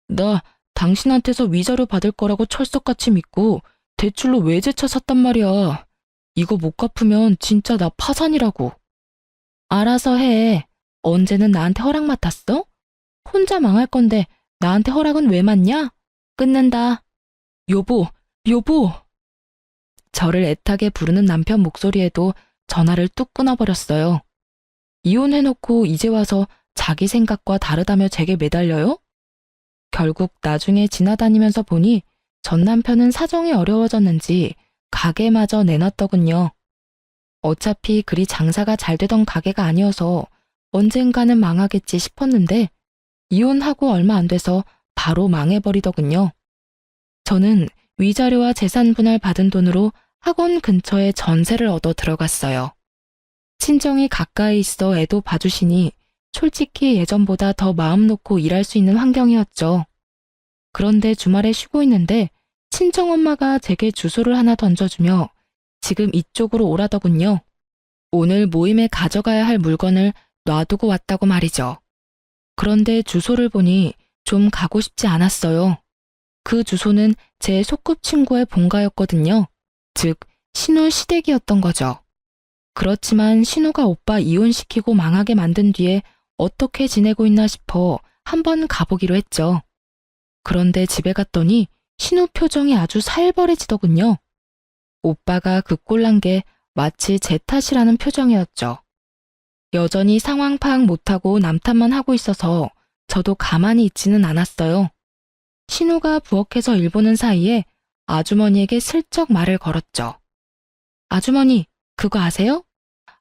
나 당신한테서 위자료 받을 거라고 철석같이 믿고 대출로 외제차 샀단 말이야. 이거 못 갚으면 진짜 나 파산이라고. 알아서 해. 언제는 나한테 허락 맡았어? 혼자 망할 건데 나한테 허락은 왜 맡냐? 끊는다. 여보, 여보. 저를 애타게 부르는 남편 목소리에도 전화를 뚝 끊어버렸어요. 이혼해놓고 이제 와서 자기 생각과 다르다며 제게 매달려요? 결국 나중에 지나다니면서 보니 전 남편은 사정이 어려워졌는지 가게마저 내놨더군요. 어차피 그리 장사가 잘 되던 가게가 아니어서 언젠가는 망하겠지 싶었는데 이혼하고 얼마 안 돼서 바로 망해버리더군요. 저는 위자료와 재산 분할 받은 돈으로 학원 근처에 전세를 얻어 들어갔어요. 친정이 가까이 있어 애도 봐주시니 솔직히 예전보다 더 마음 놓고 일할 수 있는 환경이었죠. 그런데 주말에 쉬고 있는데 친정엄마가 제게 주소를 하나 던져주며 지금 이쪽으로 오라더군요. 오늘 모임에 가져가야 할 물건을 놔두고 왔다고 말이죠. 그런데 주소를 보니 좀 가고 싶지 않았어요. 그 주소는 제 소꿉친구의 본가였거든요. 즉, 신우 시댁이었던 거죠. 그렇지만 신우가 오빠 이혼시키고 망하게 만든 뒤에 어떻게 지내고 있나 싶어 한번 가보기로 했죠. 그런데 집에 갔더니 신우 표정이 아주 살벌해지더군요. 오빠가 그 꼴난 게 마치 제 탓이라는 표정이었죠. 여전히 상황 파악 못하고 남탓만 하고 있어서 저도 가만히 있지는 않았어요. 신우가 부엌에서 일 보는 사이에 아주머니에게 슬쩍 말을 걸었죠. 아주머니, 그거 아세요?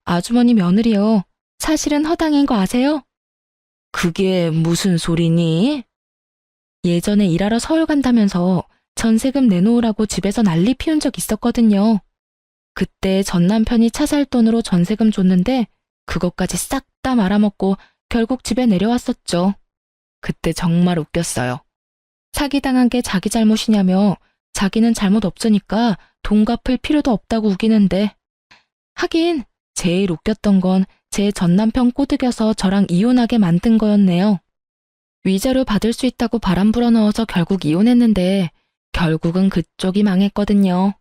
아주머니 며느리요. 사실은 허당인 거 아세요? 그게 무슨 소리니? 예전에 일하러 서울 간다면서 전세금 내놓으라고 집에서 난리 피운 적 있었거든요. 그때 전 남편이 차 살 돈으로 전세금 줬는데 그것까지 싹 다 말아먹고 결국 집에 내려왔었죠. 그때 정말 웃겼어요. 사기당한 게 자기 잘못이냐며 자기는 잘못 없으니까 돈 갚을 필요도 없다고 우기는데 하긴 제일 웃겼던 건 제 전 남편 꼬드겨서 저랑 이혼하게 만든 거였네요. 위자료 받을 수 있다고 바람 불어넣어서 결국 이혼했는데 결국은 그쪽이 망했거든요.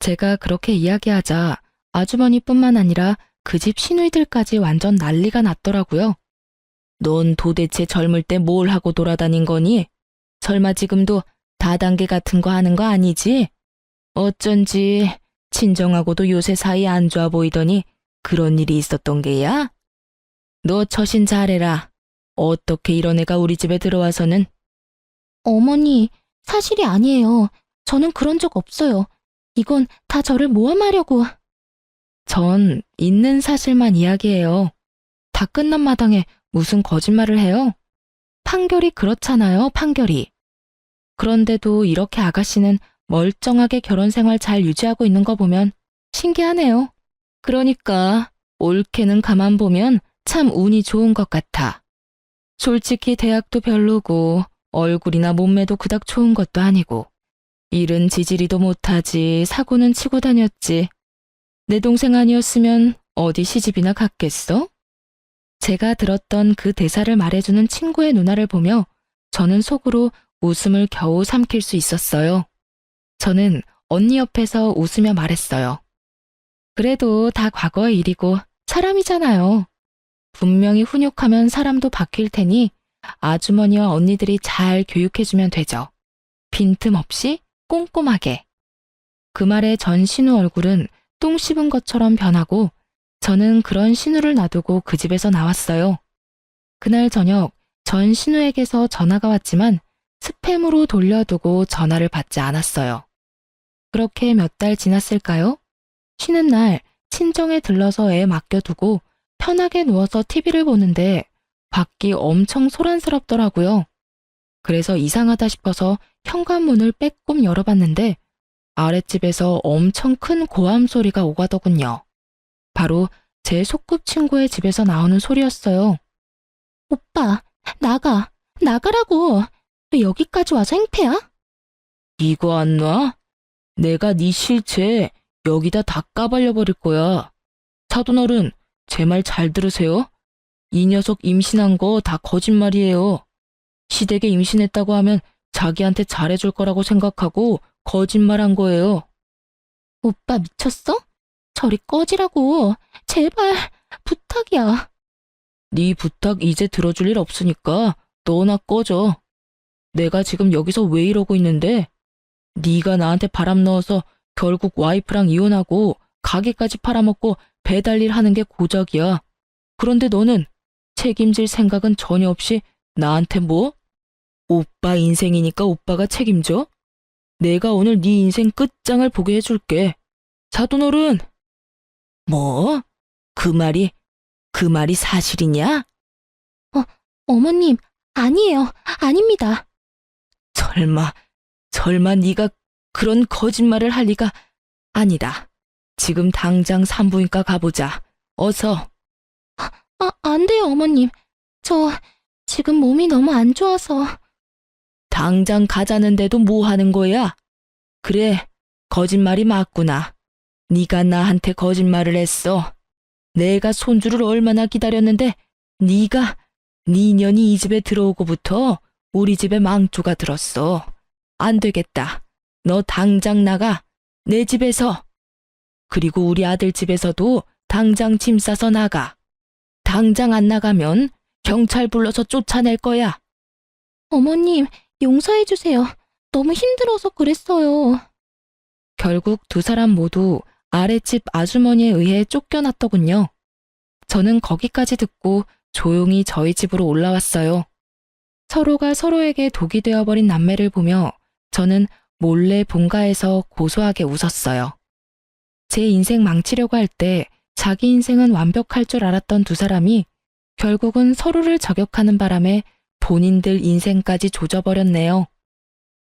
제가 그렇게 이야기하자 아주머니뿐만 아니라 그 집 시누이들까지 완전 난리가 났더라고요. 넌 도대체 젊을 때 뭘 하고 돌아다닌 거니? 설마 지금도 다단계 같은 거 하는 거 아니지? 어쩐지 친정하고도 요새 사이 안 좋아 보이더니 그런 일이 있었던 게야? 너 처신 잘해라. 어떻게 이런 애가 우리 집에 들어와서는. 어머니, 사실이 아니에요. 저는 그런 적 없어요. 이건 다 저를 모함하려고. 전 있는 사실만 이야기해요. 다 끝난 마당에 무슨 거짓말을 해요? 판결이 그렇잖아요, 판결이. 그런데도 이렇게 아가씨는 멀쩡하게 결혼 생활 잘 유지하고 있는 거 보면 신기하네요. 그러니까 올케는 가만 보면 참 운이 좋은 것 같아. 솔직히 대학도 별로고 얼굴이나 몸매도 그닥 좋은 것도 아니고 일은 지지리도 못하지 사고는 치고 다녔지. 내 동생 아니었으면 어디 시집이나 갔겠어? 제가 들었던 그 대사를 말해주는 친구의 누나를 보며 저는 속으로 웃음을 겨우 삼킬 수 있었어요. 저는 언니 옆에서 웃으며 말했어요. 그래도 다 과거의 일이고 사람이잖아요. 분명히 훈육하면 사람도 바뀔 테니 아주머니와 언니들이 잘 교육해주면 되죠. 빈틈없이 꼼꼼하게. 그 말에 전 신우 얼굴은 똥 씹은 것처럼 변하고 저는 그런 신우를 놔두고 그 집에서 나왔어요. 그날 저녁 전 신우에게서 전화가 왔지만 스팸으로 돌려두고 전화를 받지 않았어요. 그렇게 몇 달 지났을까요? 쉬는 날 친정에 들러서 애 맡겨두고 편하게 누워서 TV를 보는데 밖이 엄청 소란스럽더라고요. 그래서 이상하다 싶어서 현관문을 빼꼼 열어봤는데 아랫집에서 엄청 큰 고함 소리가 오가더군요. 바로 제 소꿉친구의 집에서 나오는 소리였어요. 오빠, 나가라고. 왜 여기까지 와서 행패야? 이거 안 놔? 내가 네 실체 여기다 다 까발려 버릴 거야. 사돈어른, 제 말 잘 들으세요. 이 녀석 임신한 거 다 거짓말이에요. 시댁에 임신했다고 하면 자기한테 잘해줄 거라고 생각하고 거짓말한 거예요. 오빠 미쳤어? 저리 꺼지라고. 제발, 부탁이야. 네 부탁 이제 들어줄 일 없으니까 너나 꺼져. 내가 지금 여기서 왜 이러고 있는데? 네가 나한테 바람 넣어서 결국 와이프랑 이혼하고 가게까지 팔아먹고 배달일 하는 게 고작이야. 그런데 너는 책임질 생각은 전혀 없이 나한테 뭐? 오빠 인생이니까 오빠가 책임져? 내가 오늘 네 인생 끝장을 보게 해줄게. 사돈어른! 뭐? 그 말이 사실이냐? 어머님, 아니에요. 아닙니다. 설마 네가 그런 거짓말을 할 리가 아니다. 지금 당장 산부인과 가보자. 어서. 안 돼요, 어머님. 저 지금 몸이 너무 안 좋아서. 당장 가자는데도 뭐 하는 거야? 그래, 거짓말이 맞구나. 네가 나한테 거짓말을 했어. 내가 손주를 얼마나 기다렸는데 네가 네 년이 이 집에 들어오고부터 우리 집에 망조가 들었어. 안 되겠다. 너 당장 나가. 내 집에서. 그리고 우리 아들 집에서도 당장 짐 싸서 나가. 당장 안 나가면 경찰 불러서 쫓아낼 거야. 어머님, 용서해주세요. 너무 힘들어서 그랬어요. 결국 두 사람 모두 아랫집 아주머니에 의해 쫓겨났더군요. 저는 거기까지 듣고 조용히 저희 집으로 올라왔어요. 서로가 서로에게 독이 되어버린 남매를 보며 저는 몰래 본가에서 고소하게 웃었어요. 제 인생 망치려고 할 때 자기 인생은 완벽할 줄 알았던 두 사람이 결국은 서로를 저격하는 바람에 본인들 인생까지 조져버렸네요.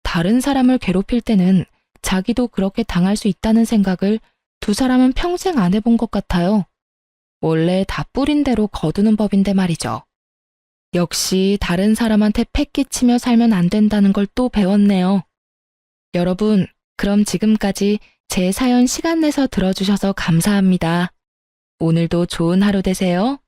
다른 사람을 괴롭힐 때는 자기도 그렇게 당할 수 있다는 생각을 두 사람은 평생 안 해본 것 같아요. 원래 다 뿌린 대로 거두는 법인데 말이죠. 역시 다른 사람한테 패 끼치며 살면 안 된다는 걸 또 배웠네요. 여러분, 그럼 지금까지 제 사연 시간 내서 들어주셔서 감사합니다. 오늘도 좋은 하루 되세요.